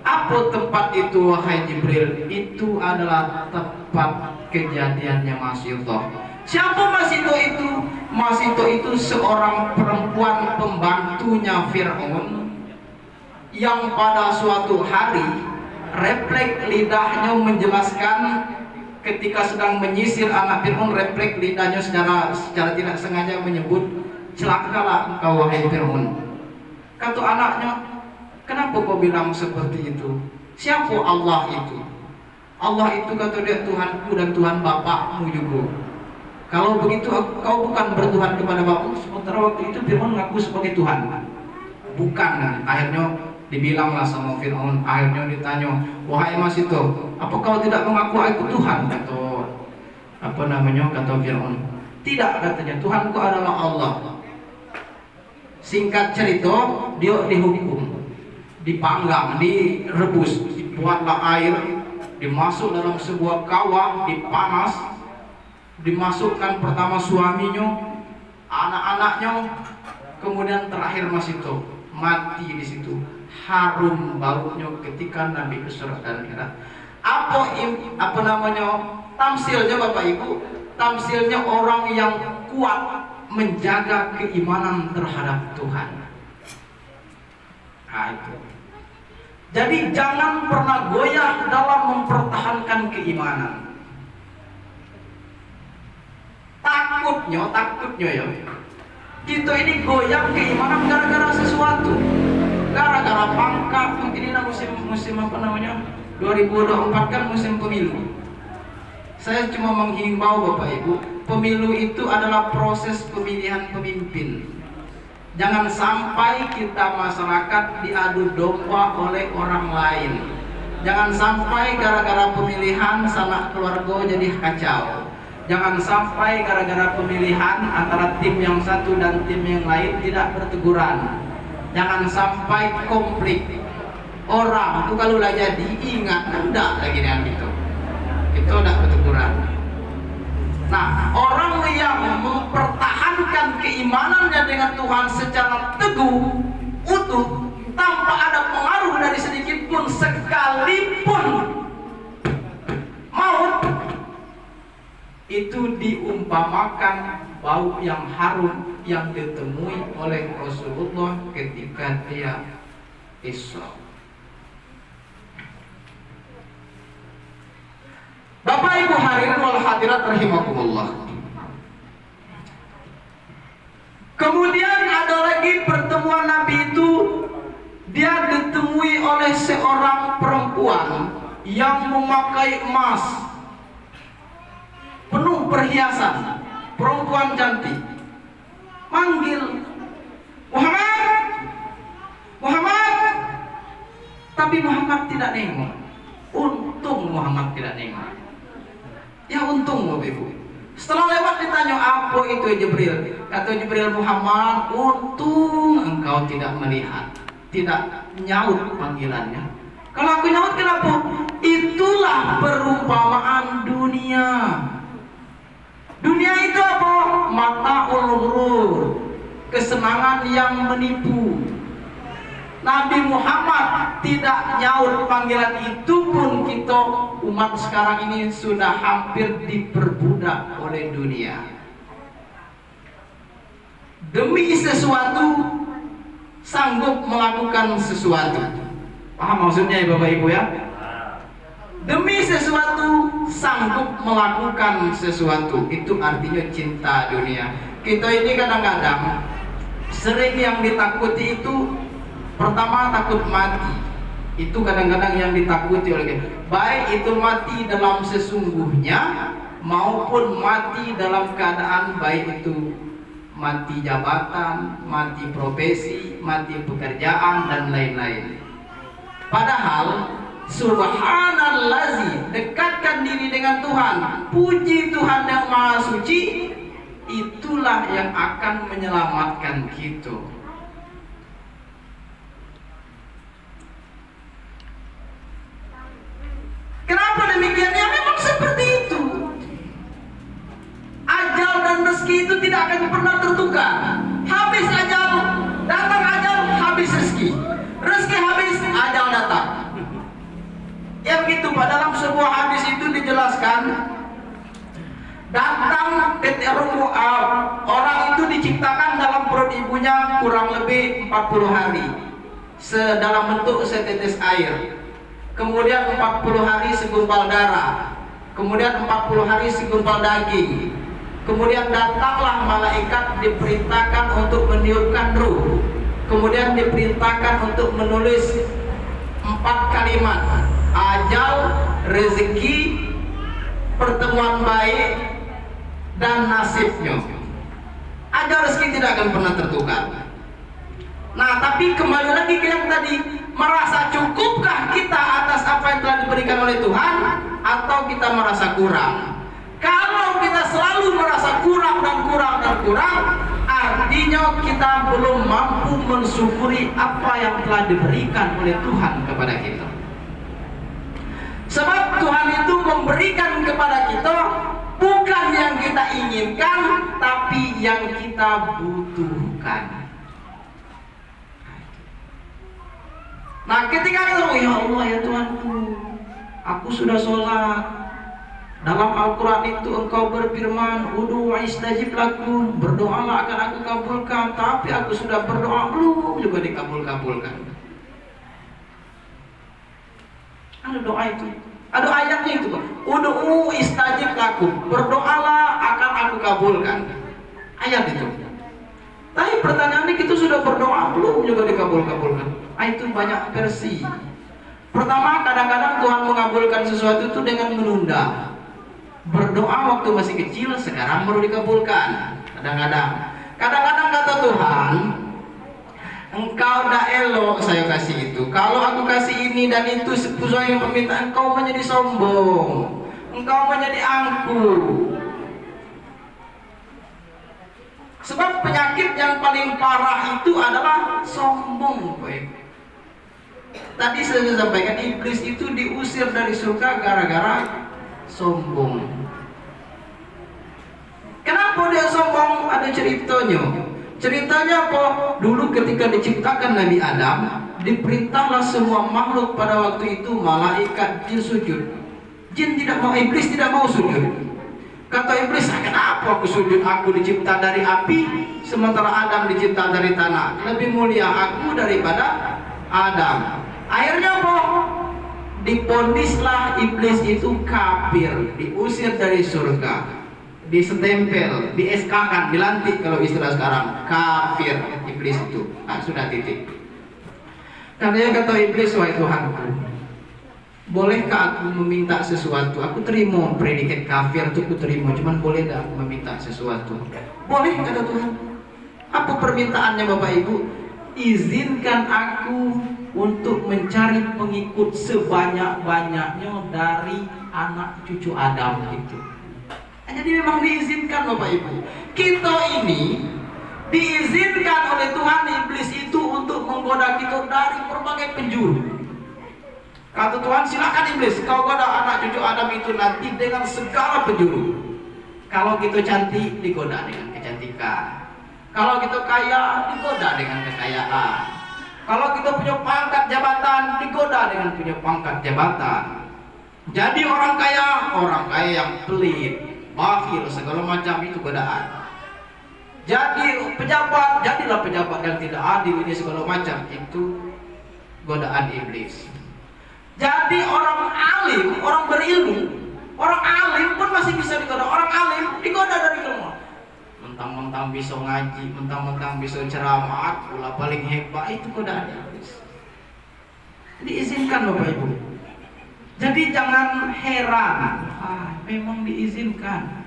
apa tempat itu wahai Jibril? Itu adalah tempat kejadiannya Masito. Siapa Masito itu? Masito itu seorang perempuan pembantunya Fir'aun yang pada suatu hari refleks lidahnya menjelaskan ketika sedang menyisir anak Fir'aun, refleks lidahnya secara tidak sengaja menyebut celakalah engkau wahai Fir'aun. Kata anaknya, kenapa kau bilang seperti itu? Siapa Allah itu? Allah itu kata dia Tuhanku dan Tuhan bapakmu juga. Kalau begitu kau bukan bertuhan kepada bapakmu. Sementara waktu itu Fir'aun ngaku sebagai Tuhan. Bukan. Akhirnya dibilanglah sama Fir'aun. Akhirnya ditanya, wahai mas itu, apa kau tidak mengaku aku Tuhan? Kata Fir'aun. Tidak, katanya, Tuhanku adalah Allah. Singkat cerita, dia dihukum, dipanggang, direbus, dibuatlah air, dimasuk dalam sebuah kawah, dipanas, dimasukkan pertama suaminya, anak-anaknya, kemudian terakhir masih itu mati di situ. Harum baunya ketika Nabi ke surga dan akhirat. Tamsilnya Bapak Ibu, tamsilnya orang yang kuat menjaga keimanan terhadap Tuhan. Nah, itu. Jadi jangan pernah goyah dalam mempertahankan keimanan. Takutnya ya, kita ini goyang keimanan gara-gara sesuatu, gara-gara pangkat. Mungkin ini musim 2024 kan musim pemilu. Saya cuma menghimbau Bapak Ibu, pemilu itu adalah proses pemilihan pemimpin. Jangan sampai kita masyarakat diadu domba oleh orang lain. Jangan sampai gara-gara pemilihan sanak keluarga jadi kacau. Jangan sampai gara-gara pemilihan antara tim yang satu dan tim yang lain tidak berteguran. Jangan sampai konflik. Orang itu kalau udah jadi ingat enggak lagi dengan gitu. Itu udah berteguran. Nah, orang yang mempertahankan keimanannya dengan Tuhan secara teguh, utuh, tanpa ada pengaruh dari sedikit pun sekalipun maut, itu diumpamakan bau yang harum yang ditemui oleh Rasulullah ketika dia Isra. Bapak Ibu hadirin wal hadirat rahimakumullah. Kemudian ada lagi pertemuan Nabi itu, dia ditemui oleh seorang perempuan yang memakai emas, penuh perhiasan, perempuan cantik. Manggil, Muhammad, Muhammad. Tapi Muhammad tidak nengok. Untung Muhammad tidak nengok. Ya untung Bapak Ibu. Setelah lewat ditanya, apa itu Jibril? Kata Jibril, Muhammad, untung engkau tidak melihat, tidak nyaut panggilannya. Kalau aku nyaut kenapa? Itulah perumpamaan dunia. Dunia itu apa? Mata'ul ghurur, kesenangan yang menipu. Nabi Muhammad tidak nyaut panggilan itu pun kita umat sekarang ini sudah hampir diperbudak oleh dunia. Demi sesuatu sanggup melakukan sesuatu. Paham maksudnya ya Bapak Ibu ya? Demi sesuatu sanggup melakukan sesuatu, itu artinya cinta dunia. Kita ini kadang-kadang sering yang ditakuti itu, pertama takut mati. Itu kadang-kadang yang ditakuti oleh kita. Baik itu mati dalam sesungguhnya maupun mati dalam keadaan baik itu mati jabatan, mati profesi, mati pekerjaan dan lain-lain. Padahal subhanallazi, dekatkan diri dengan Tuhan, puji Tuhan yang maha suci, itulah yang akan menyelamatkan kita. Kenapa demikian? Ya memang seperti itu. Ajal dan rezeki itu tidak akan pernah tertukar. Habis ajal, datang ajal, habis rezeki. Rezeki habis, ajal datang. Ya begitu Pak, dalam sebuah hadis itu dijelaskan, datang orang itu diciptakan dalam perut ibunya kurang lebih 40 hari dalam bentuk setetes air. Kemudian 40 hari segumpal darah. Kemudian 40 hari segumpal daging. Kemudian datanglah malaikat diperintahkan untuk meniupkan ruh. Kemudian diperintahkan untuk menulis 4 kalimat: ajal, rezeki, pertemuan baik, dan nasibnya. Ajal rezeki tidak akan pernah tertukar. Nah, tapi kembali lagi ke yang tadi, merasa cukupkah kita atas apa yang telah diberikan oleh Tuhan, atau kita merasa kurang? Kalau kita selalu merasa kurang dan kurang dan kurang, artinya kita belum mampu mensyukuri apa yang telah diberikan oleh Tuhan kepada kita. Sebab Tuhan itu memberikan kepada kita bukan yang kita inginkan, tapi yang kita butuhkan. Nah, ketika kita, oh ya Allah ya Tuhanku, aku sudah sholat. Dalam Al-Quran itu Engkau berfirman, "Ud'u istajib lakum," berdoalah akan aku kabulkan. Tapi aku sudah berdoa, belum juga dikabul-kabulkan. Ada doa itu, ada ayatnya itu, "Ud'u istajib lakum," berdoalah akan aku kabulkan. Ayat itu. Tapi pertanyaannya, kita sudah berdoa belum juga dikabul-kabulkan. Itu banyak versi. Pertama, kadang-kadang Tuhan mengabulkan sesuatu itu dengan menunda. Berdoa waktu masih kecil, sekarang baru dikabulkan. Kadang-kadang kata Tuhan, "Engkau dah elok saya kasih itu. Kalau aku kasih ini dan itu sesuai yang permintaan, engkau menjadi sombong, engkau menjadi angkuh." Sebab penyakit yang paling parah itu adalah sombong. Tadi saya sampaikan, iblis itu diusir dari surga gara-gara sombong. Kenapa dia sombong? Ada ceritanya. Ceritanya apa? Dulu ketika diciptakan Nabi Adam, diperintahlah semua makhluk pada waktu itu, malaikat, jin sujud. Jin tidak mau, iblis tidak mau sujud. Kata iblis, "Kenapa aku sujud? Aku dicipta dari api, sementara Adam dicipta dari tanah. Lebih mulia aku daripada Adam." Akhirnya apa? Diponislah iblis itu kafir, diusir dari surga, disentempel, di SK-kan, dilantik kalau istilah sekarang, kafir iblis itu. Nah, sudah titik. Katanya kata iblis, "Wahai Tuhanku, bolehkah aku meminta sesuatu? Aku terima predikat kafir itu, aku terima, cuman boleh tak aku meminta sesuatu?" "Boleh," kata Tuhan. "Apa permintaannya Bapak Ibu?" "Izinkan aku untuk mencari pengikut sebanyak-banyaknya dari anak cucu Adam itu." Jadi memang diizinkan Bapak Ibu. Kita ini diizinkan oleh Tuhan, iblis itu untuk menggoda kita dari berbagai penjuru. Kata Tuhan, "Silakan iblis, kau goda anak cucu Adam itu nanti dengan segala penjuru." Kalau kita cantik, digoda dengan kecantikan. Kalau kita kaya, digoda dengan kekayaan. Kalau kita punya pangkat jabatan, digoda dengan punya pangkat jabatan. Jadi orang kaya yang pelit, bakhil, segala macam itu godaan. Jadi pejabat, jadilah pejabat yang tidak adil, ini segala macam, itu godaan iblis. Jadi orang alim, orang berilmu, orang alim pun masih bisa digoda. Orang alim digoda dari rumah. Mentang-mentang bisa ngaji, mentang-mentang bisa ceramah, pula paling hebat, itu godaan iblis. Diizinkan Bapak Ibu. Jadi jangan heran, memang diizinkan.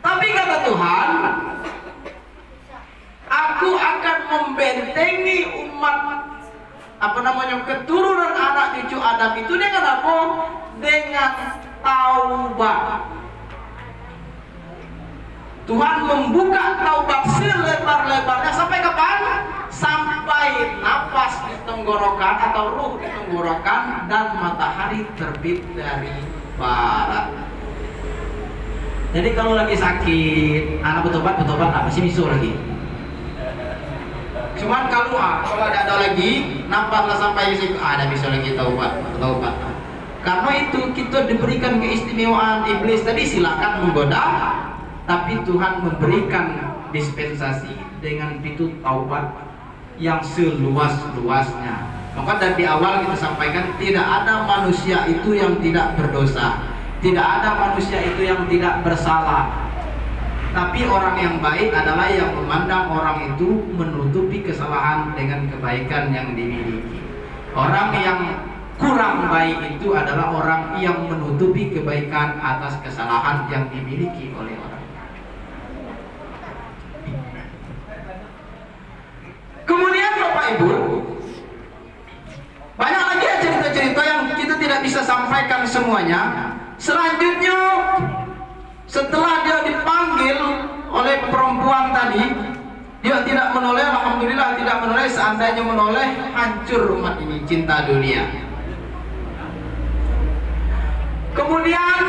Tapi kata Tuhan, "Aku akan membentengi umat keturunan anak cucu Adam itu dengan apa? Dengan taubat." Tuhan membuka taubat selebar-lebarnya sampai kapan? Sampai napas di tenggorokan atau ruh di tenggorokan dan matahari terbit dari barat. Jadi kalau lagi sakit, anak bertobat masih bisa lagi. Cuman kalau ada lagi, nampaklah sampai situ ada bisa lagi taubat. Karena itu kita diberikan keistimewaan. Iblis tadi silakan menggoda, tapi Tuhan memberikan dispensasi dengan pintu taubat yang seluas-luasnya. Maka dari awal kita sampaikan, tidak ada manusia itu yang tidak berdosa, tidak ada manusia itu yang tidak bersalah. Tapi orang yang baik adalah yang memandang orang itu menutupi kesalahan dengan kebaikan yang dimiliki. Orang yang kurang baik itu adalah orang yang menutupi kebaikan atas kesalahan yang dimiliki oleh orang. Kemudian Bapak Ibu, banyak lagi cerita-cerita yang kita tidak bisa sampaikan semuanya. Selanjutnya, setelah dia dipanggil oleh perempuan tadi, dia tidak menoleh. Alhamdulillah tidak menoleh. Seandainya menoleh, hancur umat ini, cinta dunia. Kemudian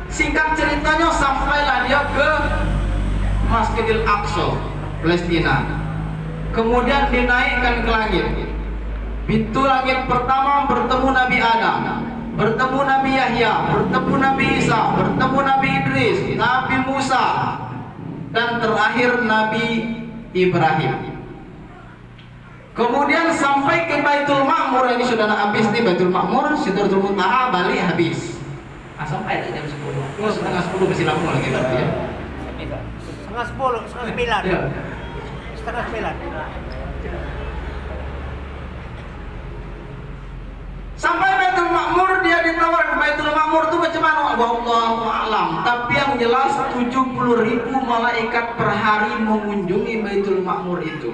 singkat ceritanya sampailah dia ke Masjidil Aqsa, Palestina. Kemudian dinaikkan ke langit. Pintu langit pertama bertemu Nabi Adam, bertemu Nabi Yahya, bertemu Nabi Isa, bertemu Nabi Idris, Nabi Musa, dan terakhir Nabi Ibrahim. Kemudian sampai ke Baitul Ma'mur. Ini sudah habis nih Baitul Ma'mur, Sidratul Muntaha, balik habis. Sampai jam 10. Setengah 10 masih lama lagi berarti ya. Setengah 10, setengah 9. Ya. Setengah 9. Sampai Baitul Ma'mur, dia ditawar. Baitul Ma'mur itu macam mana? Wallahu a'lam. Tapi yang jelas 70.000 malaikat per hari mengunjungi Baitul Ma'mur itu.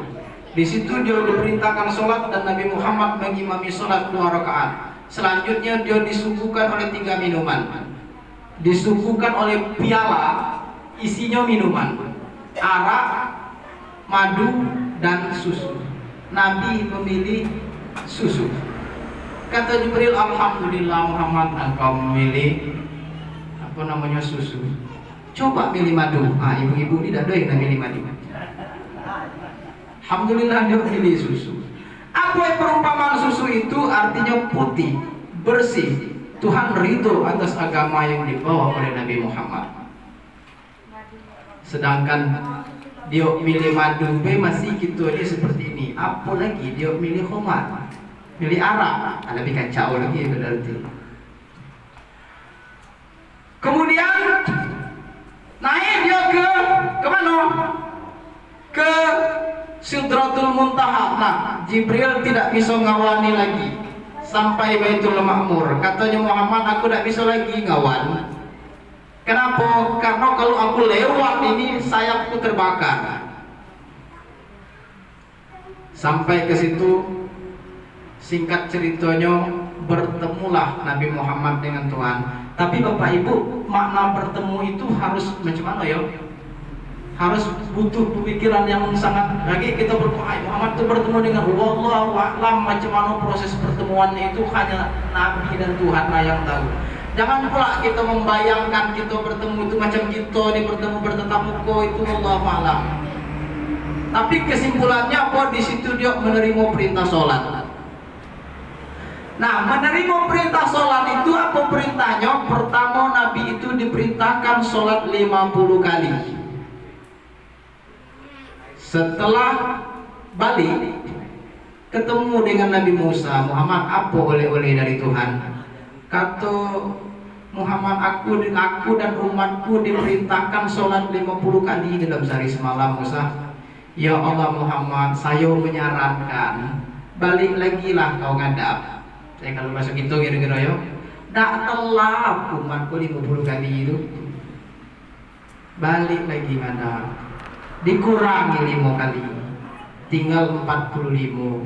Di situ dia diperintahkan sholat dan Nabi Muhammad mengimami sholat 2 rakaat. Selanjutnya dia disuguhkan oleh 3 minuman. Disuguhkan oleh piala isinya minuman, arak, madu, dan susu. Nabi memilih susu. Kata Jibril, alhamdulillah Muhammad, engkau memilih susu. Coba milih madu. Ibu-ibu tidak ada yang milih madu. Alhamdulillah dia milih susu. Apa perumpamaan susu itu? Artinya putih, bersih. Tuhan ridho atas agama yang dibawa oleh Nabi Muhammad. Sedangkan dia milih madu masih gitu dia seperti ini. Apa lagi dia milih khamar, milih arak, lebih kacau lagi berarti. Kemudian naik dia ke mana? Ke Sidratul Muntaha. Nah, Jibril tidak bisa ngawani lagi sampai Baitul Ma'mur. Katanya Muhammad, aku tidak bisa lagi ngawan. Kenapa? Karena kalau aku lewat ini sayapku terbakar. Sampai ke situ, singkat ceritanya bertemulah Nabi Muhammad dengan Tuhan. Tapi Bapak Ibu, makna bertemu itu harus macam mana ya? Harus butuh pemikiran yang sangat. Lagi kita berdoa Muhammad itu bertemu dengan Wallahu a'lam, macam mana proses pertemuannya itu hanya Nabi dan Tuhan yang tahu. Jangan pula kita membayangkan kita bertemu itu macam kita ini bertemu bertatap muka, itu Wallahu a'lam. Tapi kesimpulannya apa? Di situ dia menerima perintah sholat. Nah, menerima perintah sholat itu apa perintahnya? Pertama, Nabi itu diperintahkan sholat 50 kali. Setelah balik ketemu dengan Nabi Musa, Muhammad, apa oleh-oleh dari Tuhan? Kata Muhammad, aku dan umatku diperintahkan sholat 50 kali dalam sehari semalam. Musa, ya Allah Muhammad, saya menyarankan balik lagi lah kau ngadap. Saya kalau masuk itu kira-kira ya, tak telah umatku 50 kali itu. Balik lagi ngadap, dikurangi 5 kali, tinggal 45.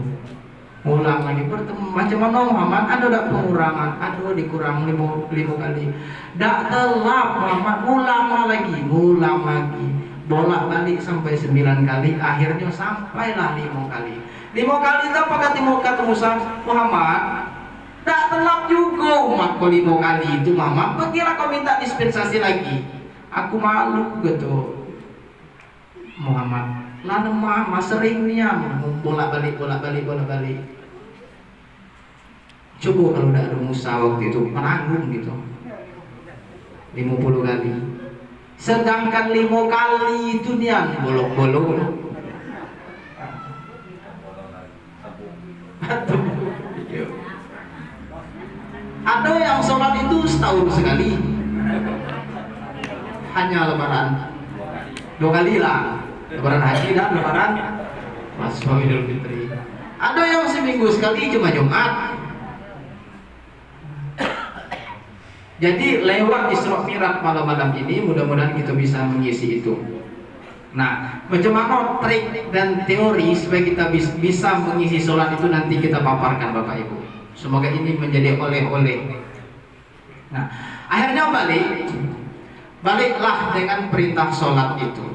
Ulang lagi bertemu macam mana Muhammad? Ada tak pengurangan? Ada dikurang 5 kali. Tak telah Muhammad, ulang lagi, bolak-balik sampai 9 kali. Akhirnya sampailah 5 kali. 5 kali itu apa kata Musa? Muhammad, tak telap juga umat kau 5 kali itu Muhammad. Kira kau minta dispensasi lagi? Aku malu gitu Muhammad. Lalu mama seringnya bolak-balik. Coba kalau tidak ada Musa waktu itu menanggung gitu 50 kali. Sedangkan 5 kali itu nian bolong-bolong. Ada yang sholat itu setahun sekali, hanya lebaran. 2 kali lah, lebaran haji dan lebaran Masuk Idul Fitri. Ada yang seminggu sekali cuma Jumat. Jadi lewat Isra Mi'raj malam-malam ini mudah-mudahan kita bisa mengisi itu. Nah, bagaimana trik dan teori supaya kita bisa mengisi sholat itu nanti kita paparkan Bapak Ibu. Semoga ini menjadi oleh-oleh. Nah, akhirnya baliklah dengan perintah sholat itu.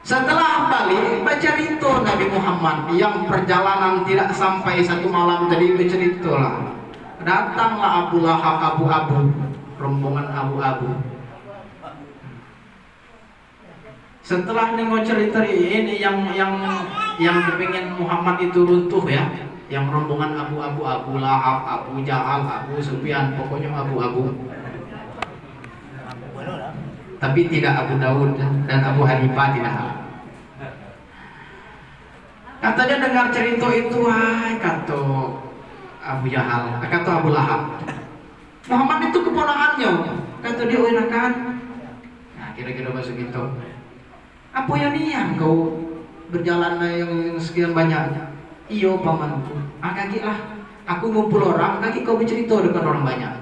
Setelah balik, bercerita Nabi Muhammad yang perjalanan tidak sampai 1 malam tadi berceritalah. Datanglah Abu Lahab, abu-abu, rombongan abu-abu. Setelah nengok cerita ini yang pengen Muhammad itu runtuh ya, yang rombongan abu-abu, Abu Lahab, Abu Jahal, Abu Sufyan, pokoknya abu-abu. Tapi tidak Abu Daud dan Abu Hanifah tidak. Katanya dengar cerita itu, kata Abu Jahal, kata Abu Lahab, Muhammad itu keponakannya, kata dia enakan. Nah, kira-kira masuk itu. Apa yang niat kau berjalan yang sekian banyak? Iyo pamanku. Kaki lah. Aku ngumpul orang, kaki kau bercerita dengan orang banyak.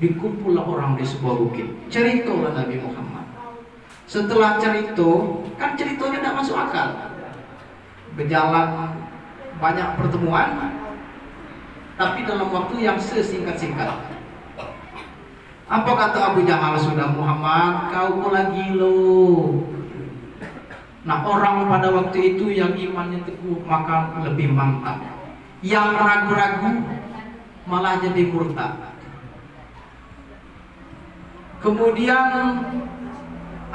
Dikumpullah orang di sebuah bukit. Ceritalah Nabi Muhammad. Setelah cerita, kan ceritanya tidak masuk akal. Berjalan banyak pertemuan, tapi dalam waktu yang sesingkat-singkat. Apa kata Abu Jahal? Sudah Muhammad, kau lagi lo. Nah, orang pada waktu itu yang imannya teguh maka lebih mantap. Yang ragu-ragu malah jadi murtad. Kemudian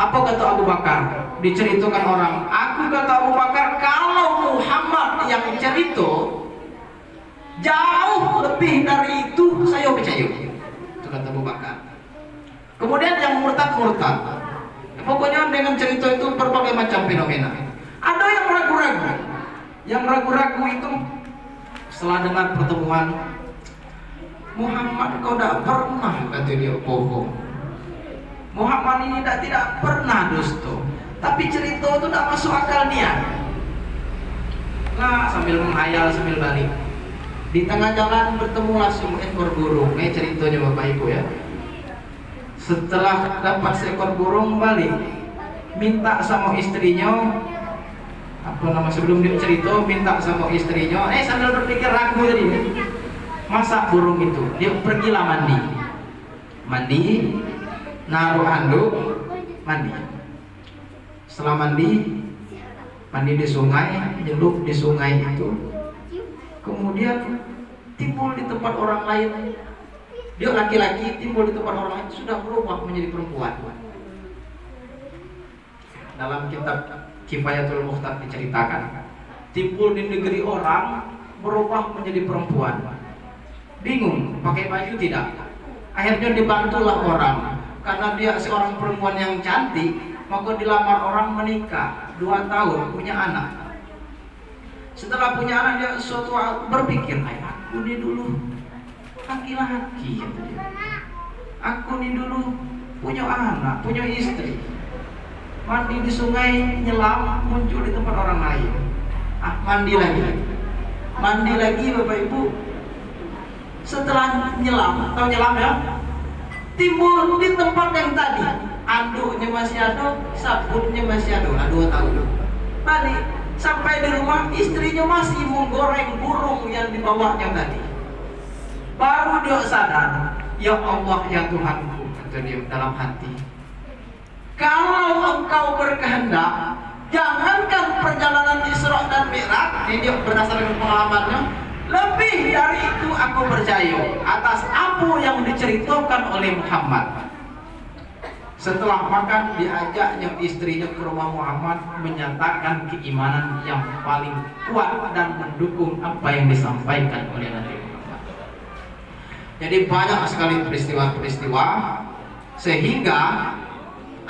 apa kata Abu Bakar? Diceritakan orang, aku kata Abu Bakar, kalau Muhammad yang cerita jauh lebih dari itu saya percaya. Itu kata Abu Bakar. Kemudian yang murtad. Pokoknya dengan cerita itu berbagai macam fenomena. Ada yang ragu-ragu. Yang ragu-ragu itu setelah dengar pertemuan, Muhammad kau tidak pernah, kata dia, bohong. Muhammad ini tidak pernah dusta. Tapi cerita itu tidak masuk akal niat. Nah, sambil menghayal sambil balik. Di tengah jalan bertemu langsung ekor burung. Ini ceritanya Bapak Ibu ya. Setelah dapat seekor burung balik, minta sama istrinya, sebelum dia cerita, minta sama istrinya, sambil berpikir ragu tadi, masak burung itu, dia pergilah mandi, naruh handuk, mandi. Setelah mandi di sungai, nyelup di sungai itu, kemudian timbul di tempat orang lain. Dia laki-laki timbul di tempat orang lain sudah berubah menjadi perempuan. Dalam kitab Kifayatul Mukhtar diceritakan, timbul di negeri orang berubah menjadi perempuan. Bingung, pakai baju tidak. Akhirnya dibantulah orang, karena dia seorang perempuan yang cantik, maka dilamar orang menikah 2 tahun punya anak. Setelah punya anak dia suatu berpikir, aku ini dulu laki-laki, aku nih dulu punya anak, punya istri, mandi di sungai, nyelam, muncul di tempat orang lain. Mandi lagi Bapak Ibu. Setelah nyelam, tahu nyelam ya, timbul di tempat yang tadi, anduknya masih ada, sabunnya masih ada, 2 tahun. Balik, sampai di rumah istrinya masih menggoreng burung yang dibawanya tadi. Baru dia sadar, ya Allah ya Tuhanku, kata dia dalam hati, kalau Engkau berkehendak, jangankan perjalanan Isra dan Mi'raj, ini dia berdasarkan pengalamannya, lebih dari itu aku percaya atas apa yang diceritakan oleh Muhammad. Setelah makan, diajaknya istrinya ke rumah Muhammad, menyatakan keimanan yang paling kuat dan mendukung apa yang disampaikan oleh Nabi Muhammad. Jadi banyak sekali peristiwa-peristiwa, sehingga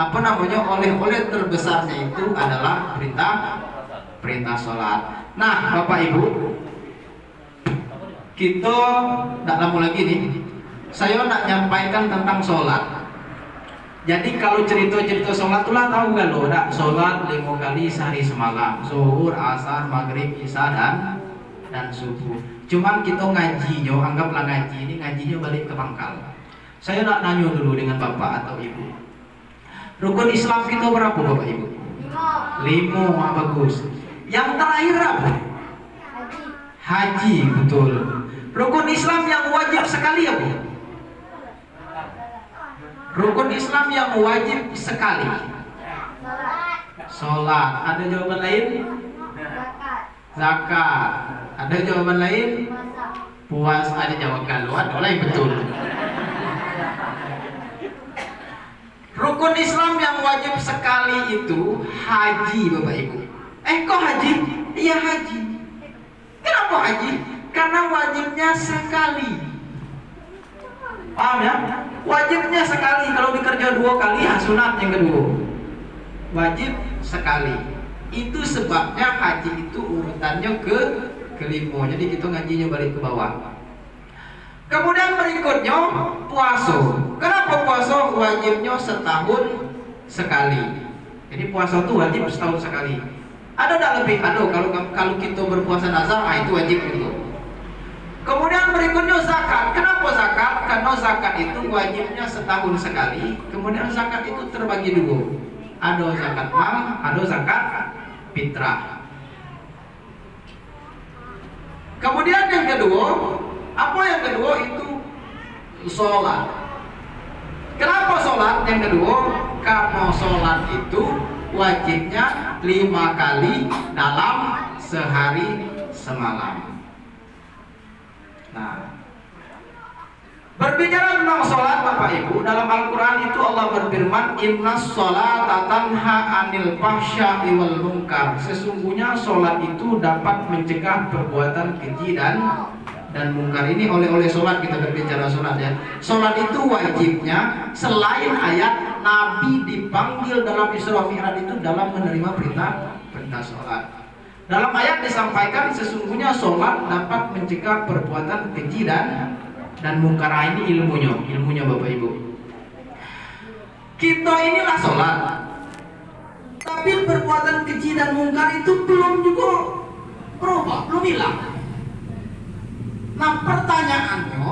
oleh-oleh terbesarnya itu adalah perintah sholat. Nah, Bapak Ibu, kita tidak lama lagi nih, saya nak nyampaikan tentang sholat. Jadi kalau cerita-cerita sholat itulah tahu kan lo, ada sholat 5 kali sehari semalam, zuhur, asar, maghrib, isya dan subuh. Cuman kita ngajinya, anggaplah ngaji ini ngajinya balik ke pangkal. Saya nak nanya dulu dengan bapak atau ibu. Rukun Islam kita berapa bapak ibu? 5, bagus. Yang terakhir apa? Haji, betul. Rukun Islam yang wajib sekali apa? Rukun Islam yang wajib sekali. Sholat. Ada jawaban lain? Zakat. Ada jawaban lain? Puasa. Ada jawaban luar lain betul. Rukun Islam yang wajib sekali itu haji, Bapak Ibu. Kok haji? Iya haji. Kenapa haji? Karena wajibnya sekali. Paham ya? Wajibnya sekali. Kalau dikerja 2 kali, sunat yang kedua. Wajib sekali. Itu sebabnya haji itu urutannya kelima. Jadi kita ngajinya balik ke bawah. Kemudian berikutnya puasa. Kenapa puasa? Wajibnya setahun sekali. Jadi puasa itu wajib setahun sekali. Ada tak lebih? Ada. Kalau kita berpuasa nazar, itu wajib itu. Kemudian berikutnya zakat. Kenapa zakat? Karena zakat itu wajibnya setahun sekali. Kemudian zakat itu terbagi 2. Ada zakat mal, ada zakat fitrah. Kemudian yang kedua, apa yang kedua itu sholat. Kenapa sholat yang kedua? Karena sholat itu wajibnya 5 kali dalam sehari semalam. Nah, berbicara tentang sholat Bapak Ibu, dalam Al-Quran itu Allah berfirman, Innas sholata tanha anil fahsya'i wal munkar. Sesungguhnya sholat itu dapat mencegah perbuatan keji dan mungkar. Ini oleh sholat kita berbicara sholat ya. Sholat itu wajibnya selain ayat Nabi dipanggil dalam Isra Mi'raj itu dalam menerima perintah sholat. Dalam ayat disampaikan sesungguhnya sholat dapat mencegah perbuatan keji dan mungkar. Ini ilmunya Bapak Ibu. Kita inilah sholat, tapi perbuatan keji dan mungkar itu belum juga berubah, belum hilang. Nah pertanyaannya,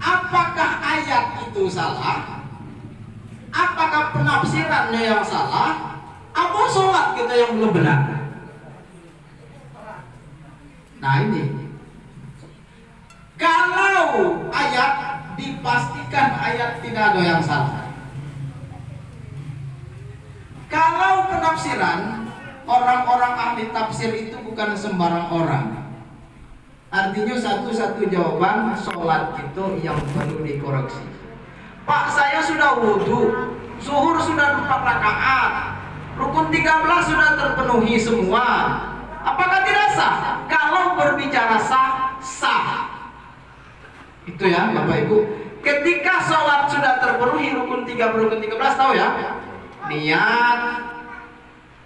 apakah ayat itu salah? Apakah penafsirannya yang salah? Apa sholat kita yang belum benar? Nah ini, kalau ayat dipastikan ayat tidak ada yang salah. Kalau penafsiran, orang-orang ahli tafsir itu bukan sembarang orang. Artinya satu-satu jawaban sholat itu yang perlu dikoreksi. Pak, saya sudah wudhu, zuhur sudah 4 rakaat, rukun 13 sudah terpenuhi semua. Apakah tidak sah? Kalau berbicara sah, sah. Itu ya Bapak Ibu. Ketika sholat sudah terpenuhi rukun 13 tahu ya? Niat,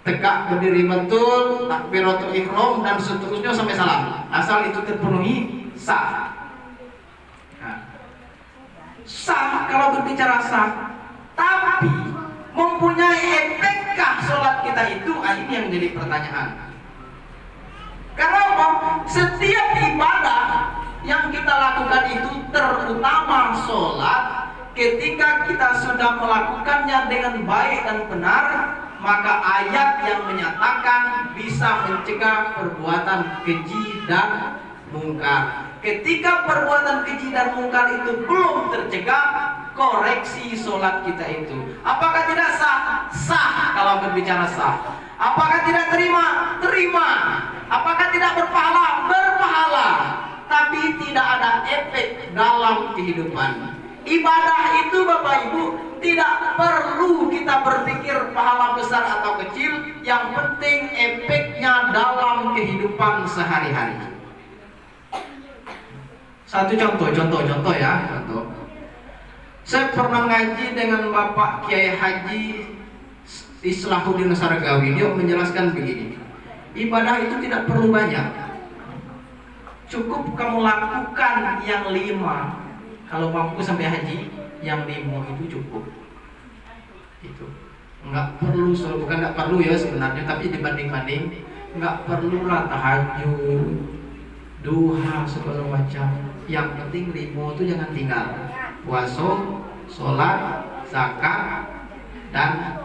tegak berdiri betul, takbiratul ihram dan seterusnya sampai salam. Asal itu terpenuhi, sah. Nah, sah kalau berbicara sah. Tapi mempunyai efekkah sholat kita itu? Ini yang jadi pertanyaan. Karena apa? Setiap ibadah yang kita lakukan itu, terutama sholat, ketika kita sudah melakukannya dengan baik dan benar, maka ayat yang menyatakan bisa mencegah perbuatan keji dan mungkar. Ketika perbuatan keji dan mungkar itu belum tercegah, koreksi sholat kita itu. Apakah tidak sah? Sah kalau berbicara sah. Apakah tidak terima? Terima. Apakah tidak berpahala? Berpahala. Tapi tidak ada efek dalam kehidupan. Ibadah itu Bapak Ibu tidak perlu kita berpikir pahala besar atau kecil. Yang penting efeknya dalam kehidupan sehari-hari. Satu contoh ya. Saya pernah ngaji dengan Bapak Kiai Haji Islahuddin Sargawi. Dia menjelaskan begini, ibadah itu tidak perlu banyak, cukup kamu lakukan yang 5. Kalau mampu sampai haji, yang 5 itu cukup. Itu nggak perlu, bukan nggak perlu ya sebenarnya, tapi dibanding-banding nggak perlulah tahajud, duha segala macam. Yang penting 5 itu jangan tinggal. Puasa, sholat, zakat, dan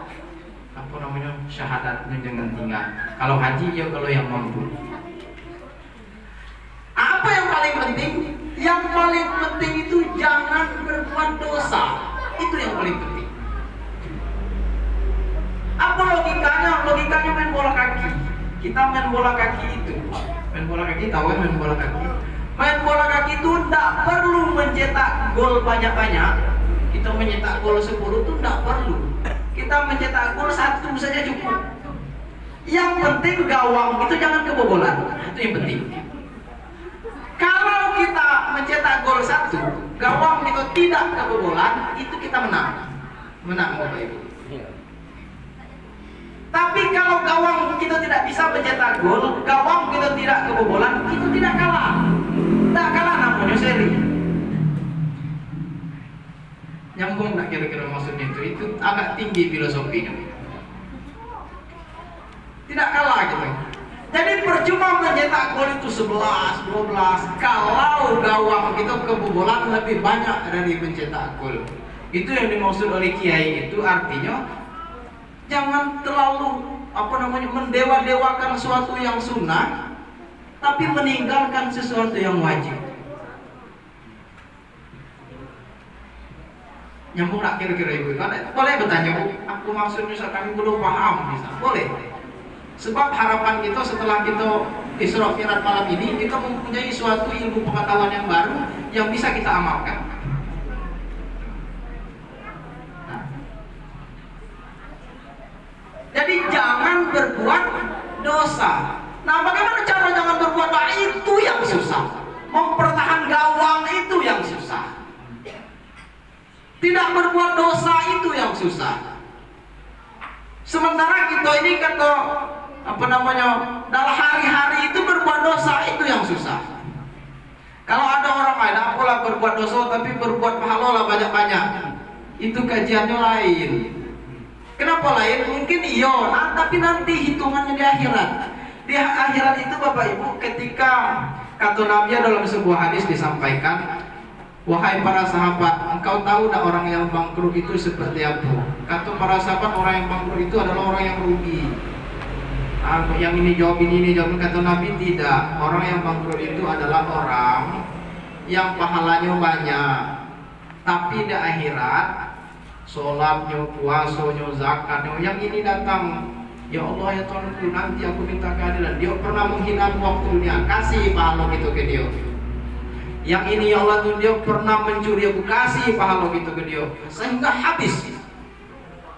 apa namanya syahadatnya jangan tinggal. Kalau haji ya kalau yang mampu. Apa yang paling penting? Yang paling penting itu jangan berbuat dosa. Itu yang paling penting. Apa logikanya? Logikanya main bola kaki. Kita main bola kaki itu, main bola kaki, tahu kan main bola kaki? Main bola kaki itu tidak perlu mencetak gol banyak-banyak. Kita mencetak gol 10 itu tidak perlu. Kita mencetak gol 1 saja cukup. Yang penting gawang itu jangan kebobolan. Itu yang penting. Kalau kita mencetak gol 1, gawang itu tidak kebobolan, itu kita menang. Menang Bapak Ibu. Tapi kalau gawang kita tidak bisa mencetak gol, gawang kita tidak kebobolan, itu tidak kalah. Tidak kalah namanya seri. Nyambung nggak kira-kira maksudnya itu? Itu agak tinggi filosofinya. Tidak kalah gitu. Jadi percuma mencetak gol itu 11, 12 kalau gawang kita kebobolan lebih banyak dari mencetak gol. Itu yang dimaksud oleh kiai, itu artinya jangan terlalu mendewa-dewakan sesuatu yang sunnah, tapi meninggalkan sesuatu yang wajib. Nyambung nggak kira-kira Ibu? Boleh bertanya, Bu? Aku maksudnya kami belum paham, bisa? Boleh. Sebab harapan kita setelah kita Isra Mi'raj malam ini, kita mempunyai suatu ilmu pengetahuan yang baru yang bisa kita amalkan. Jadi jangan berbuat dosa. Nah, bagaimana cara jangan berbuat dosa? Itu yang susah. Mempertahankan gawang itu yang susah. Tidak berbuat dosa itu yang susah. Sementara kita ini kata dalam hari-hari itu berbuat dosa itu yang susah. Kalau ada orang lain, apalah berbuat dosa tapi berbuat pahala lah banyak-banyak. Itu kajiannya lain. Kenapa lain? Mungkin iya, tapi nanti hitungannya di akhirat. Di akhirat itu Bapak Ibu, ketika kata Nabi dalam sebuah hadis disampaikan, wahai para sahabat, engkau tahu tak orang yang bangkrut itu seperti apa? Kata para sahabat, orang yang bangkrut itu adalah orang yang rugi. Yang ini jawab ini jawab. Kata Nabi, tidak. Orang yang bangkrut itu adalah orang yang pahalanya banyak, tapi di akhirat sholatnya, puasanya, zakatnya, yang ini datang, ya Allah ya Tuhanku, nanti aku minta keadilan. Dia pernah menghina waktu dunia, kasih pahala gitu ke dia. Yang ini ya Allah tuh dia pernah mencuri, aku kasih pahala gitu ke dia, sehingga habis.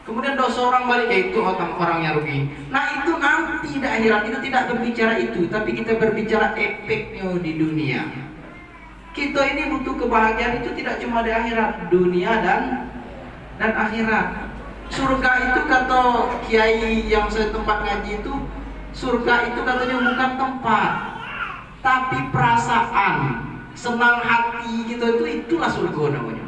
Kemudian dosa orang balik, yaitu orang yang rugi. Nah itu nanti di akhirat. Kita tidak berbicara itu, tapi kita berbicara efeknya di dunia. Kita ini butuh kebahagiaan itu tidak cuma di akhirat, dunia dan akhirat. Surga itu kata kiai yang saya tempat ngaji itu, surga itu katanya bukan tempat, tapi perasaan, senang hati gitu, itulah surga namanya.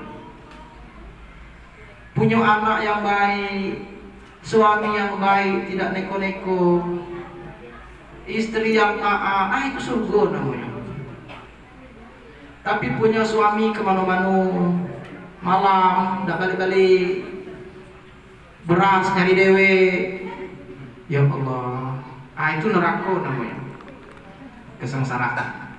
Punya anak yang baik, suami yang baik, tidak neko-neko, istri yang taat, itu surga namanya. Tapi punya suami kemana-mana, malam, tidak balik-balik, beras nyari dewe, ya Allah, itu neraka namanya, kesengsaraan.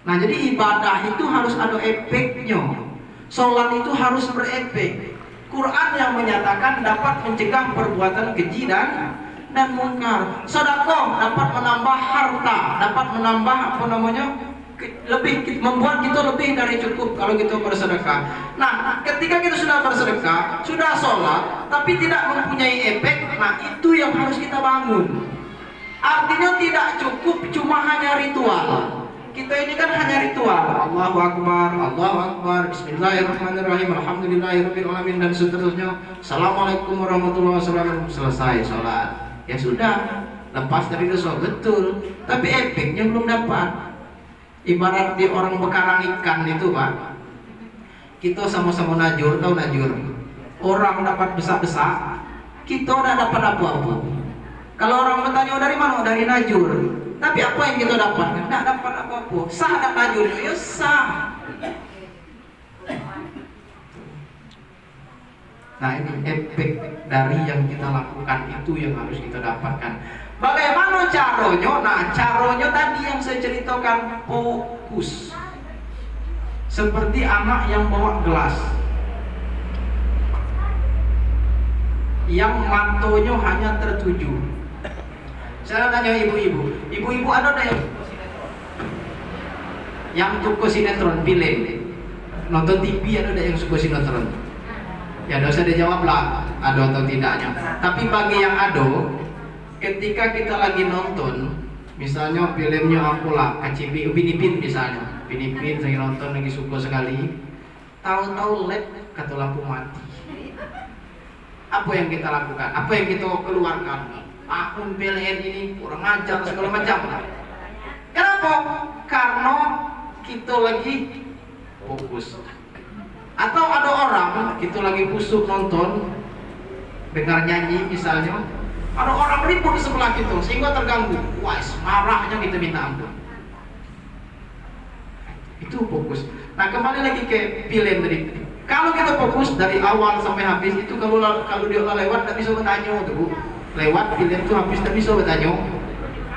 Nah jadi ibadah itu harus ada efeknya. Sholat itu harus berefek. Quran yang menyatakan dapat mencegah perbuatan keji dan mungkar. Sedekah dapat menambah harta, dapat menambah lebih, membuat kita lebih dari cukup kalau kita bersedekah. Nah, ketika kita sudah bersedekah, sudah sholat, tapi tidak mempunyai efek, nah itu yang harus kita bangun. Artinya tidak cukup cuma hanya ritual. Kita ini kan hanya ritual, Allahu Akbar, Bismillahirrahmanirrahim, Alhamdulillahirrahmanirrahim, dan seterusnya. Assalamualaikum warahmatullahi wabarakatuh. Selesai sholat. Ya sudah, lepas dari dosa, betul. Tapi efeknya belum dapat. Ibarat di orang bekarang ikan itu Pak, Kita sama-sama najur, tahu najur. Orang dapat besar-besar, kita tidak dapat apa-apa. Kalau orang bertanya dari mana? Dari najur. Tapi apa yang kita dapat? Tidak dapat apa-apa. Sah dan najur, ya sah. Nah ini efek dari yang kita lakukan itu yang harus kita dapatkan. Bagaimana caranya? Nah caranya tadi yang saya ceritakan, fokus. Seperti anak yang bawa gelas, yang matonya hanya tertuju. Saya tanya ibu-ibu, ibu-ibu ada yang suka sinetron, film, nonton TV, ada yang suka sinetron? Ya dosa dijawab lah, ada atau tidaknya. Tapi bagi yang ada, ketika kita lagi nonton, misalnya filmnya apalah, KCB, Upin Ipin misalnya, Upin Ipin saya nonton lagi suka sekali, tahu-tahu led kata lampu mati. Apa yang kita lakukan? Apa yang kita keluarkan? Akun PLN ini kurang ajar segala macam. Kenapa? Karena kita lagi fokus. Atau ada orang kita lagi busuk nonton, dengar nyanyi misalnya, ada orang ribut di sebelah kita sehingga terganggu. Wah, marahnya kita minta ampun. Itu fokus. Nah kembali lagi ke film tadi. Kalau kita fokus dari awal sampai habis itu, kalau dia lewat tidak bisa bertanya tuh. Lewat film itu habis tidak bisa bertanya.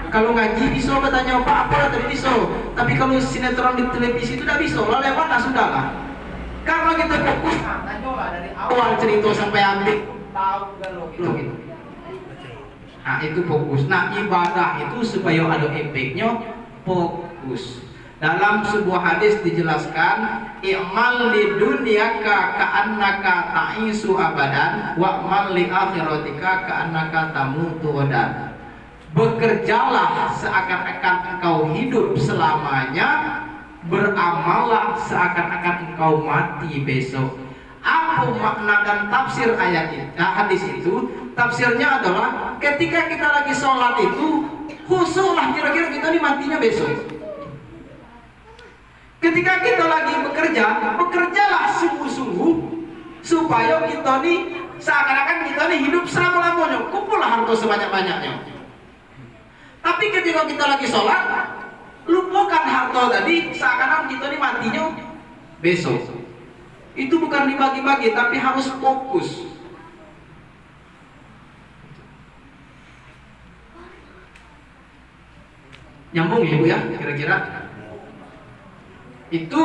Kalau ngaji bisa bertanya apa tadi bisa. Tapi kalau sinetron di televisi itu tidak bisa. Lah lewat lah sudah lah. Karena kita fokus, tanya lah dari awal cerita sampai habis. Tahu gitu. Nah itu fokus. Nah ibadah itu supaya ada efeknya fokus. Dalam sebuah hadis dijelaskan, i'mal li dunyaka ka'annaka ta'isu abadan wa'mal li akhiratika ka'annaka tamutu wadan. Bekerjalah seakan-akan engkau hidup selamanya, beramallah seakan-akan engkau mati besok. Apa makna dan tafsir ayat itu? Hadis itu tafsirnya adalah ketika kita lagi sholat itu khusyuklah, kira-kira kita ini matinya besok. Ketika kita lagi bekerja, bekerjalah sungguh-sungguh supaya kita nih seakan-akan kita nih hidup selama-lamanya, kumpullah harta sebanyak-banyaknya. Tapi ketika kita lagi sholat, lupakan harta tadi, seakan-akan kita nih matinya besok. Itu bukan dibagi-bagi, tapi harus fokus. Nyambung ya Bu ya, kira-kira? Itu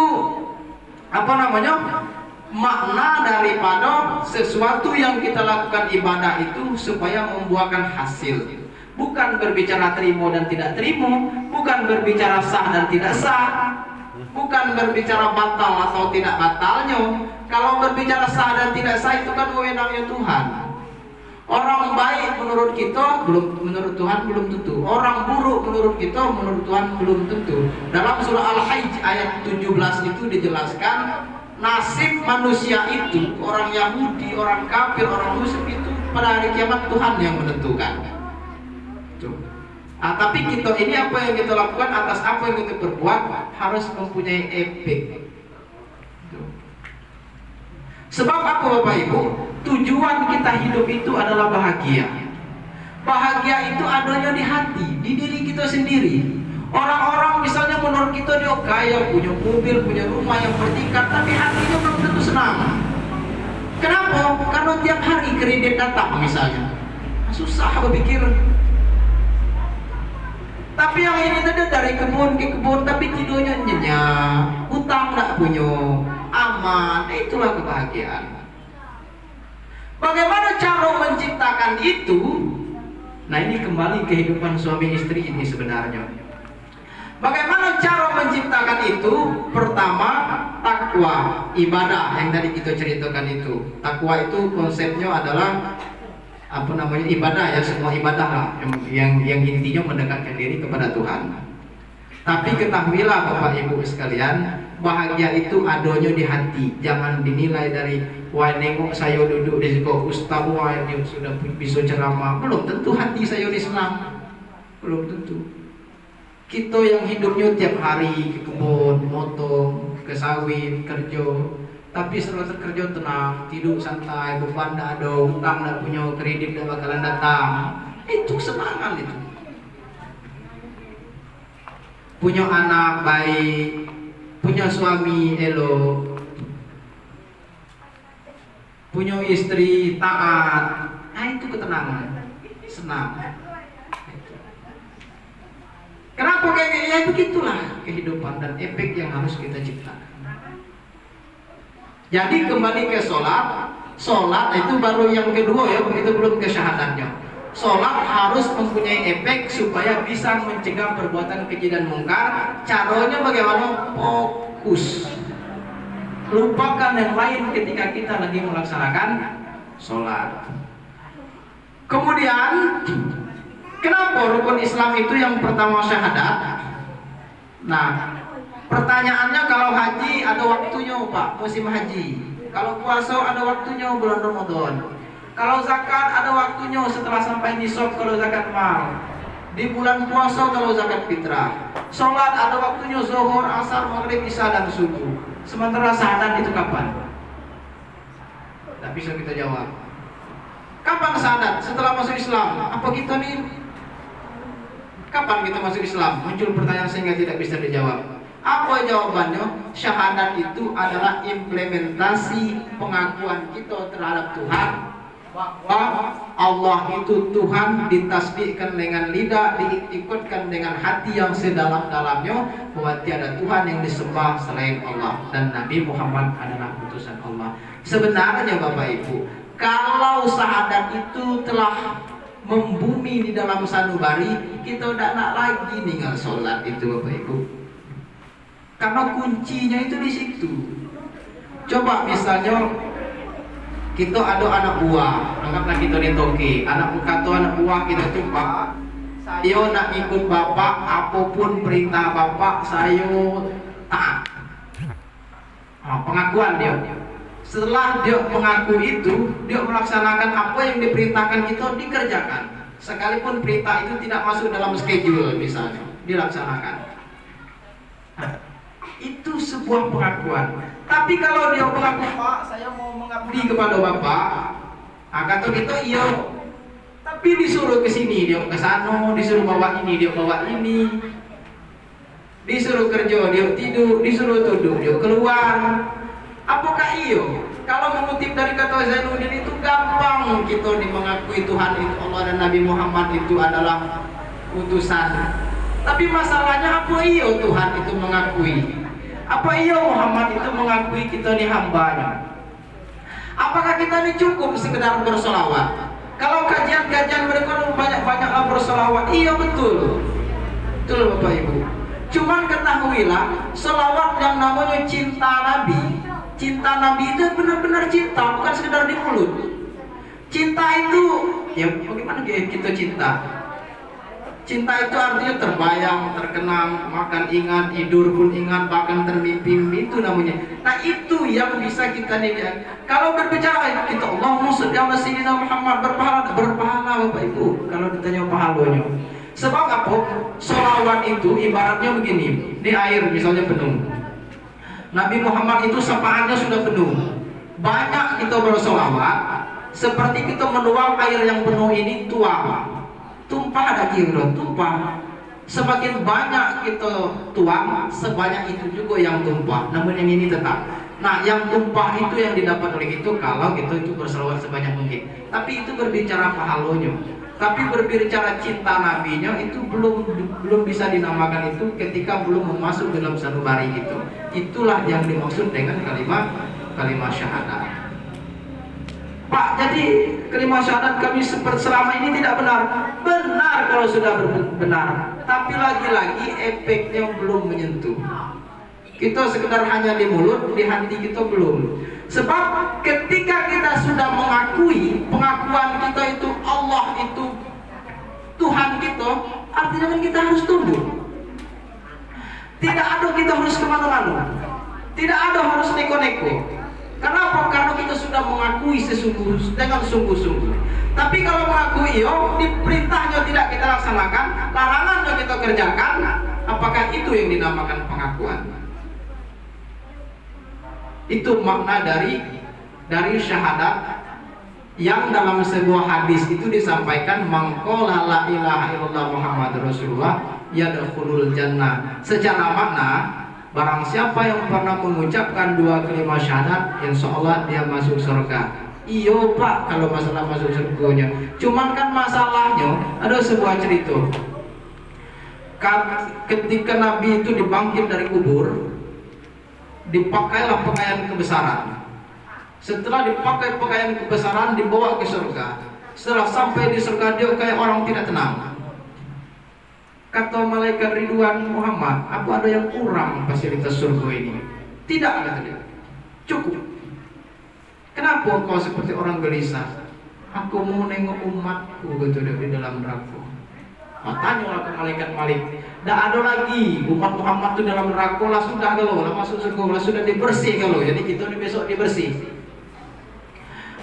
apa namanya? Makna daripada sesuatu yang kita lakukan ibadah itu supaya membuahkan hasil. Bukan berbicara terima dan tidak terima, bukan berbicara sah dan tidak sah, bukan berbicara batal atau tidak batalnya. Kalau berbicara sah dan tidak sah itu kan wewenangnya Tuhan. Orang baik menurut kita belum, menurut Tuhan belum tentu. Orang buruk menurut kita, menurut Tuhan belum tentu. Dalam surah Al-Hajj ayat 17 itu dijelaskan nasib manusia itu, orang Yahudi, orang kafir, orang musyrik itu pada hari kiamat Tuhan yang menentukan. Nah, tapi kita ini apa yang kita lakukan atas apa yang kita perbuat harus mempunyai efek. Sebab apa Bapak Ibu? Tujuan kita hidup itu adalah bahagia. Bahagia itu adanya di hati, di diri kita sendiri. Orang-orang misalnya menurut kita dia kaya, punya mobil, punya rumah yang bertingkat, tapi hatinya belum tentu senang. Kenapa? Karena tiap hari kredit datang misalnya, susah berpikir. Tapi yang ini tadi dari kebun ke kebun, tapi tidurnya nyenyak, utang tak punya, aman. Itulah kebahagiaan. Bagaimana cara menciptakan itu? Nah ini kembali kehidupan suami istri ini sebenarnya. Bagaimana cara menciptakan itu? Pertama, takwa, ibadah yang tadi kita ceritakan itu. Takwa itu konsepnya adalah apa namanya, ibadah ya, semua ibadah lah yang intinya mendekatkan diri kepada Tuhan. Tapi ketahuilah Bapak Ibu sekalian, bahagia itu adanya di hati. Jangan dinilai dari wah nengok saya duduk di situ ustaz, wah dia sudah bisa ceramah. Belum tentu hati saya Islam. Belum tentu. Kita yang hidupnya tiap hari ke kebun, motong, ke sawit, kerja, Tapi setelah kerja tenang, tidur santai, beban dah ada, utang dah punya, kredit dah bakalan datang. Itu kesenangan itu. Punya anak baik, punya suami elok, punya istri taat. Nah itu ketenangan, senang. Kenapa kayak gini? Ya begitulah kehidupan dan efek yang harus kita ciptakan. Jadi kembali ke sholat. Sholat itu baru yang kedua ya, begitu belum ke syahadatnya. Sholat harus mempunyai efek supaya bisa mencegah perbuatan keji dan mungkar. Caranya bagaimana? Fokus. Lupakan yang lain ketika kita lagi melaksanakan sholat. Kemudian, kenapa rukun Islam itu yang pertama syahadat? Nah, pertanyaannya kalau haji ada waktunya Pak, musim haji. Kalau puasa ada waktunya bulan Ramadan. Kalau zakat ada waktunya setelah sampai nisab kalau zakat mal. Di bulan puasa kalau zakat fitrah. Sholat ada waktunya zuhur, asar, maghrib, isya dan subuh. Sementara syahadat itu kapan? Tak bisa kita jawab. Kapan syahadat? Setelah masuk Islam. Apa kita nih? Kapan kita masuk Islam? Muncul pertanyaan sehingga tidak bisa dijawab. Apa jawabannya? Syahadat itu adalah implementasi pengakuan kita terhadap Tuhan bahwa Allah itu Tuhan, ditasbihkan dengan lidah, diikutkan dengan hati yang sedalam-dalamnya bahwa tiada Tuhan yang disembah selain Allah dan Nabi Muhammad adalah utusan Allah. Sebenarnya Bapak Ibu, kalau syahadat itu telah membumi di dalam sanubari, kita tidak nak lagi ninggal sholat itu Bapak Ibu. Karena kuncinya itu di situ. Coba misalnya kita ada anak buah, anggaplah kita di toki, anak buah kita tuh Pak, saya nak ikut bapak, apapun perintah bapak saya taat. Pengakuan dia. Setelah dia mengaku itu, dia melaksanakan apa yang diperintahkan kita dikerjakan. Sekalipun perintah itu tidak masuk dalam schedule misalnya, dilaksanakan. Itu sebuah pengakuan. Tapi kalau dia mengaku Pak, saya mau mengabdi kepada Bapak, kata kita iya. Tapi disuruh ke sini, dia ke sana, disuruh bawa ini, dia bawa ini. Disuruh kerja, dia tidur, disuruh duduk, dia keluar. Apakah iyo? Kalau mengutip dari kata Zainuddin itu gampang kita mengakui Tuhan itu Allah dan Nabi Muhammad itu adalah utusan. Tapi masalahnya apa iyo Tuhan itu mengakui? Apa iya Muhammad itu mengakui kita ini hambanya? Apakah kita ini cukup sekedar bersolawat? Kalau kajian-kajian mereka banyak-banyaklah bersolawat, iya betul. Betul Bapak Ibu. Cuman ketahuilah, solawat yang namanya cinta Nabi. Cinta Nabi itu benar-benar cinta, bukan sekedar di mulut. Cinta itu, ya bagaimana kita cinta? Cinta itu artinya terbayang, terkenang, makan ingat, tidur pun ingat, bahkan termimpi, itu namanya. Nah itu yang bisa kita lihat. Kalau berbicara kita Allahumma sholli ala sayyidina Muhammad, berpahala Bapak Ibu. Kalau ditanya pahalanya. Sebab apa? Sholawat itu ibaratnya begini. Di air misalnya penuh. Nabi Muhammad itu sapaannya sudah penuh. Banyak kita bersolawat, seperti kita menuang air yang penuh ini tuang. Tumpah ada kira, tumpah. Semakin banyak kita tuang, sebanyak itu juga yang tumpah. Namun yang ini tetap. Nah, yang tumpah itu yang didapat oleh itu kalau kita itu berselawat sebanyak mungkin. Tapi itu berbicara pahalanya. Tapi berbicara cinta nabinya itu belum bisa dinamakan itu ketika belum masuk dalam sanubari itu. Itulah yang dimaksud dengan kalimat syahadat. Pak, jadi kalimat syahadat kami selama ini tidak benar. Benar kalau sudah benar. Tapi lagi-lagi efeknya belum menyentuh. Kita sekedar hanya di mulut, di hati kita belum. Sebab ketika kita sudah mengakui pengakuan kita itu Allah itu Tuhan kita, artinya kan kita harus tunduk. Tidak ada kita harus kemana-mana. Tidak ada harus neko-neko. Kenapa? Karena kita sudah mengakui dengan sungguh-sungguh. Tapi kalau mengakui diperintahnya tidak kita laksanakan, larangannya kita kerjakan, apakah itu yang dinamakan pengakuan? Itu makna dari syahadat yang dalam sebuah hadis itu disampaikan mangqala la ilaha illallah Muhammadur Rasulullah yadkhulul jannah. Secara makna, barang siapa yang pernah mengucapkan dua kalimat syahadat, insya Allah dia masuk surga. Iyo Pak, kalau masalah masuk surganya. Cuman kan masalahnya ada sebuah cerita. Ketika Nabi itu dibangkit dari kubur, dipakailah pakaian kebesaran. Setelah dipakai pakaian kebesaran, dibawa ke surga. Setelah sampai di surga, dia kayak orang tidak tenang. Kata malaikat Ridwan, Muhammad, apa ada yang kurang fasilitas surga ini? Tidak, kata dia. Cukup. Kenapa kau seperti orang gelisah? Aku mau nengok umatku, gitu dia di dalam neraka. Tanyalah ke malaikat Malik. Tidak ada lagi umat Muhammad itu dalam neraka lah, sudah kalau lah masuk surga lah, sudah dibersih kalau. Jadi kita ini besok dibersih.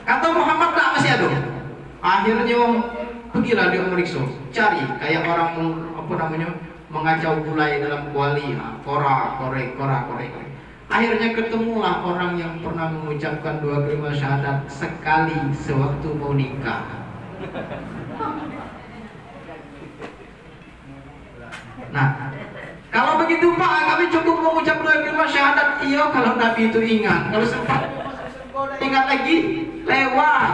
Kata Muhammad tak masih ada. Akhirnya pergilah dia meriksa, cari kayak orang mengacau gulai dalam kuali, korek. Akhirnya ketemulah orang yang pernah mengucapkan dua kalimat syahadat sekali sewaktu mau nikah. Nah, kalau begitu Pak, kami cukup mengucap dua kalimat syahadat. Iya, kalau Nabi itu ingat. Kalau sempat ingat lagi, lewat.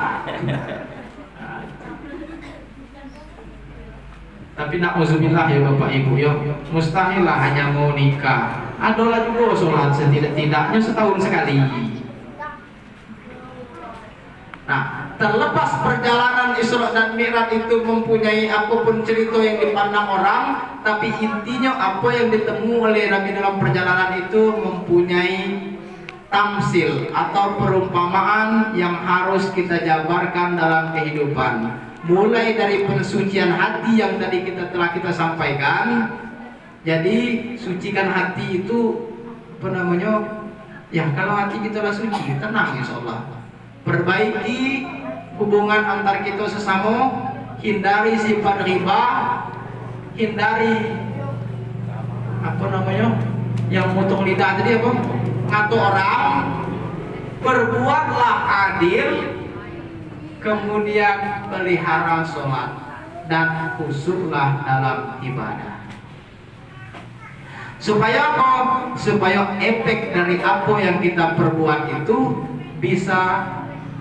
Tapi na'udzubillah ya Bapak Ibu ya, mustahil lah hanya mau nikah. Adalah juga sholat setidak-tidaknya setahun sekali. Nah, terlepas perjalanan Isra dan Mi'raj itu mempunyai apapun cerita yang dipandang orang, tapi intinya apa yang ditemui oleh Nabi dalam perjalanan itu mempunyai tamsil atau perumpamaan yang harus kita jabarkan dalam kehidupan. Mulai dari pensucian hati yang tadi telah kita sampaikan. Jadi sucikan hati itu ya kalau hati kita lah suci, tenang insya Allah. Perbaiki hubungan antar kita sesama, hindari sifat riba, hindari yang motong lidah tadi ngatur orang, berbuatlah adil, kemudian pelihara sholat dan khusyuklah dalam ibadah. Supaya apa? Supaya efek dari apa yang kita perbuat itu bisa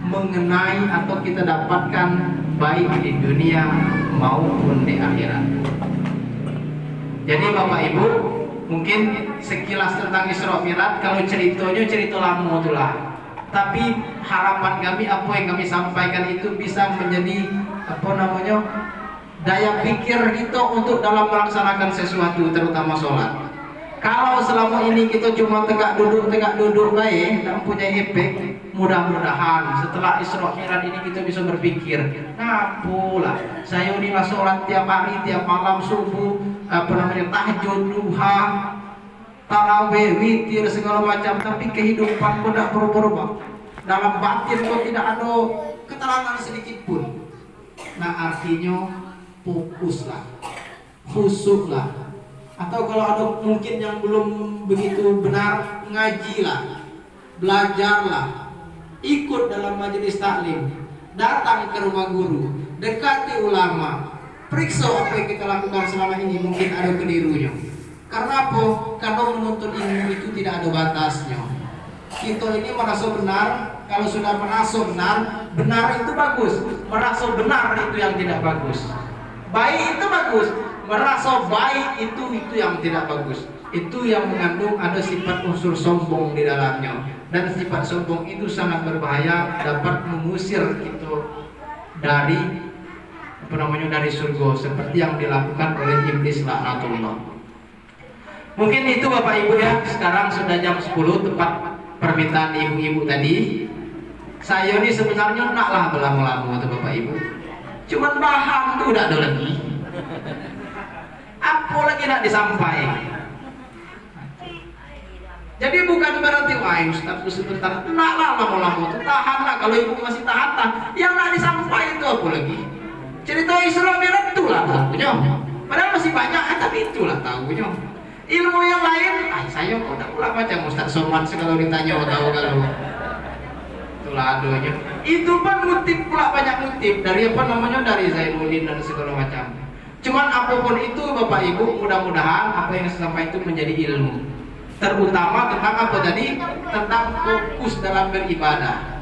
mengenai atau kita dapatkan baik di dunia maupun di akhirat. Jadi Bapak Ibu, mungkin sekilas tentang Isra Mi'raj, kalau ceritanya cerita lama itulah. Tapi harapan kami apa yang kami sampaikan itu bisa menjadi daya pikir kita untuk dalam melaksanakan sesuatu, terutama sholat. Kalau selama ini kita cuma tegak duduk baik, tak punya efek, mudah-mudahan setelah Isra Mi'raj ini kita bisa berpikir, nah pula saya ini sholat tiap hari, tiap malam, subuh, tahajud, duha, tarawih, witir, segala macam, tapi kehidupan kok tidak berubah. Dalam batin kok tidak ada keterangan sedikit pun. Nah artinya fokuslah, khusyuklah. Atau kalau ada mungkin yang belum begitu benar, ngajilah, belajarlah, ikut dalam majelis taklim, datang ke rumah guru, dekati ulama, periksa apa yang kita lakukan selama ini, mungkin ada kelirunya. Karena apa? Karena menuntut ilmu itu tidak ada batasnya. Kita ini merasa benar, kalau sudah merasa benar itu bagus. Merasa benar itu yang tidak bagus. Baik itu bagus, merasa baik itu yang tidak bagus. Itu yang mengandung ada sifat unsur sombong di dalamnya. Dan sifat sombong itu sangat berbahaya, dapat mengusir kita dari dari surga, seperti yang dilakukan oleh iblis laknatullah. Mungkin itu Bapak Ibu ya. Sekarang sudah jam 10 tepat permintaan ibu-ibu tadi. Saya ini sebenarnya naklah berlama-lama tuh Bapak Ibu. Cuman bahan tuh udah ada lagi. Apa lagi nak disampaikan? Jadi bukan berarti wah Ustaz sebentar, naklah lama-lama tuh tahanlah. Kalau ibu masih tahan, yang nak disampaikan itu apa lagi? Cerita Isra Mi'raj itulah tahunya. Padahal masih banyak, tapi itulah tahunya. Ilmu yang lain, saya kok udah pula macam Ustaz Somad kalau ditanya tahu kalau itulah adonya. Itu pun ngutip pula banyak ngutip dari apa namanya dari Zainuddin dan segala macam. Cuman apapun itu Bapak Ibu, mudah-mudahan apa yang saya sampaikan itu menjadi ilmu. Terutama tentang apa tadi? Tentang fokus dalam beribadah.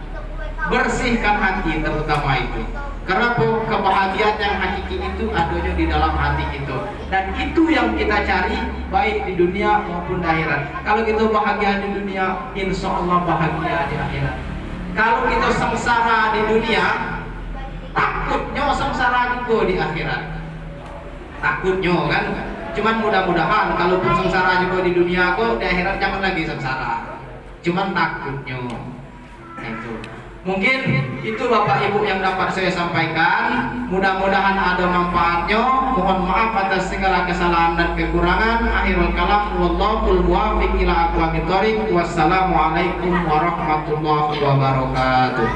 Bersihkan hati terutama itu. Karena kebahagiaan yang hakiki itu adanya di dalam hati itu. Dan itu yang kita cari baik di dunia maupun di akhirat. Kalau kita bahagia di dunia, insya Allah bahagia di akhirat. Kalau kita sengsara di dunia, takutnya sengsara juga di akhirat. Takutnya kan. Cuman mudah-mudahan kalaupun sengsara juga di dunia kok, di akhirat jangan lagi sengsara. Cuman takutnya. Itu. Mungkin itu Bapak Ibu yang dapat saya sampaikan. Mudah-mudahan ada manfaatnya. Mohon maaf atas segala kesalahan dan kekurangan. Akhirul kalam, wallahul muwaffiq ila aqwamit thoriq. Wassalamualaikum warahmatullahi wabarakatuh.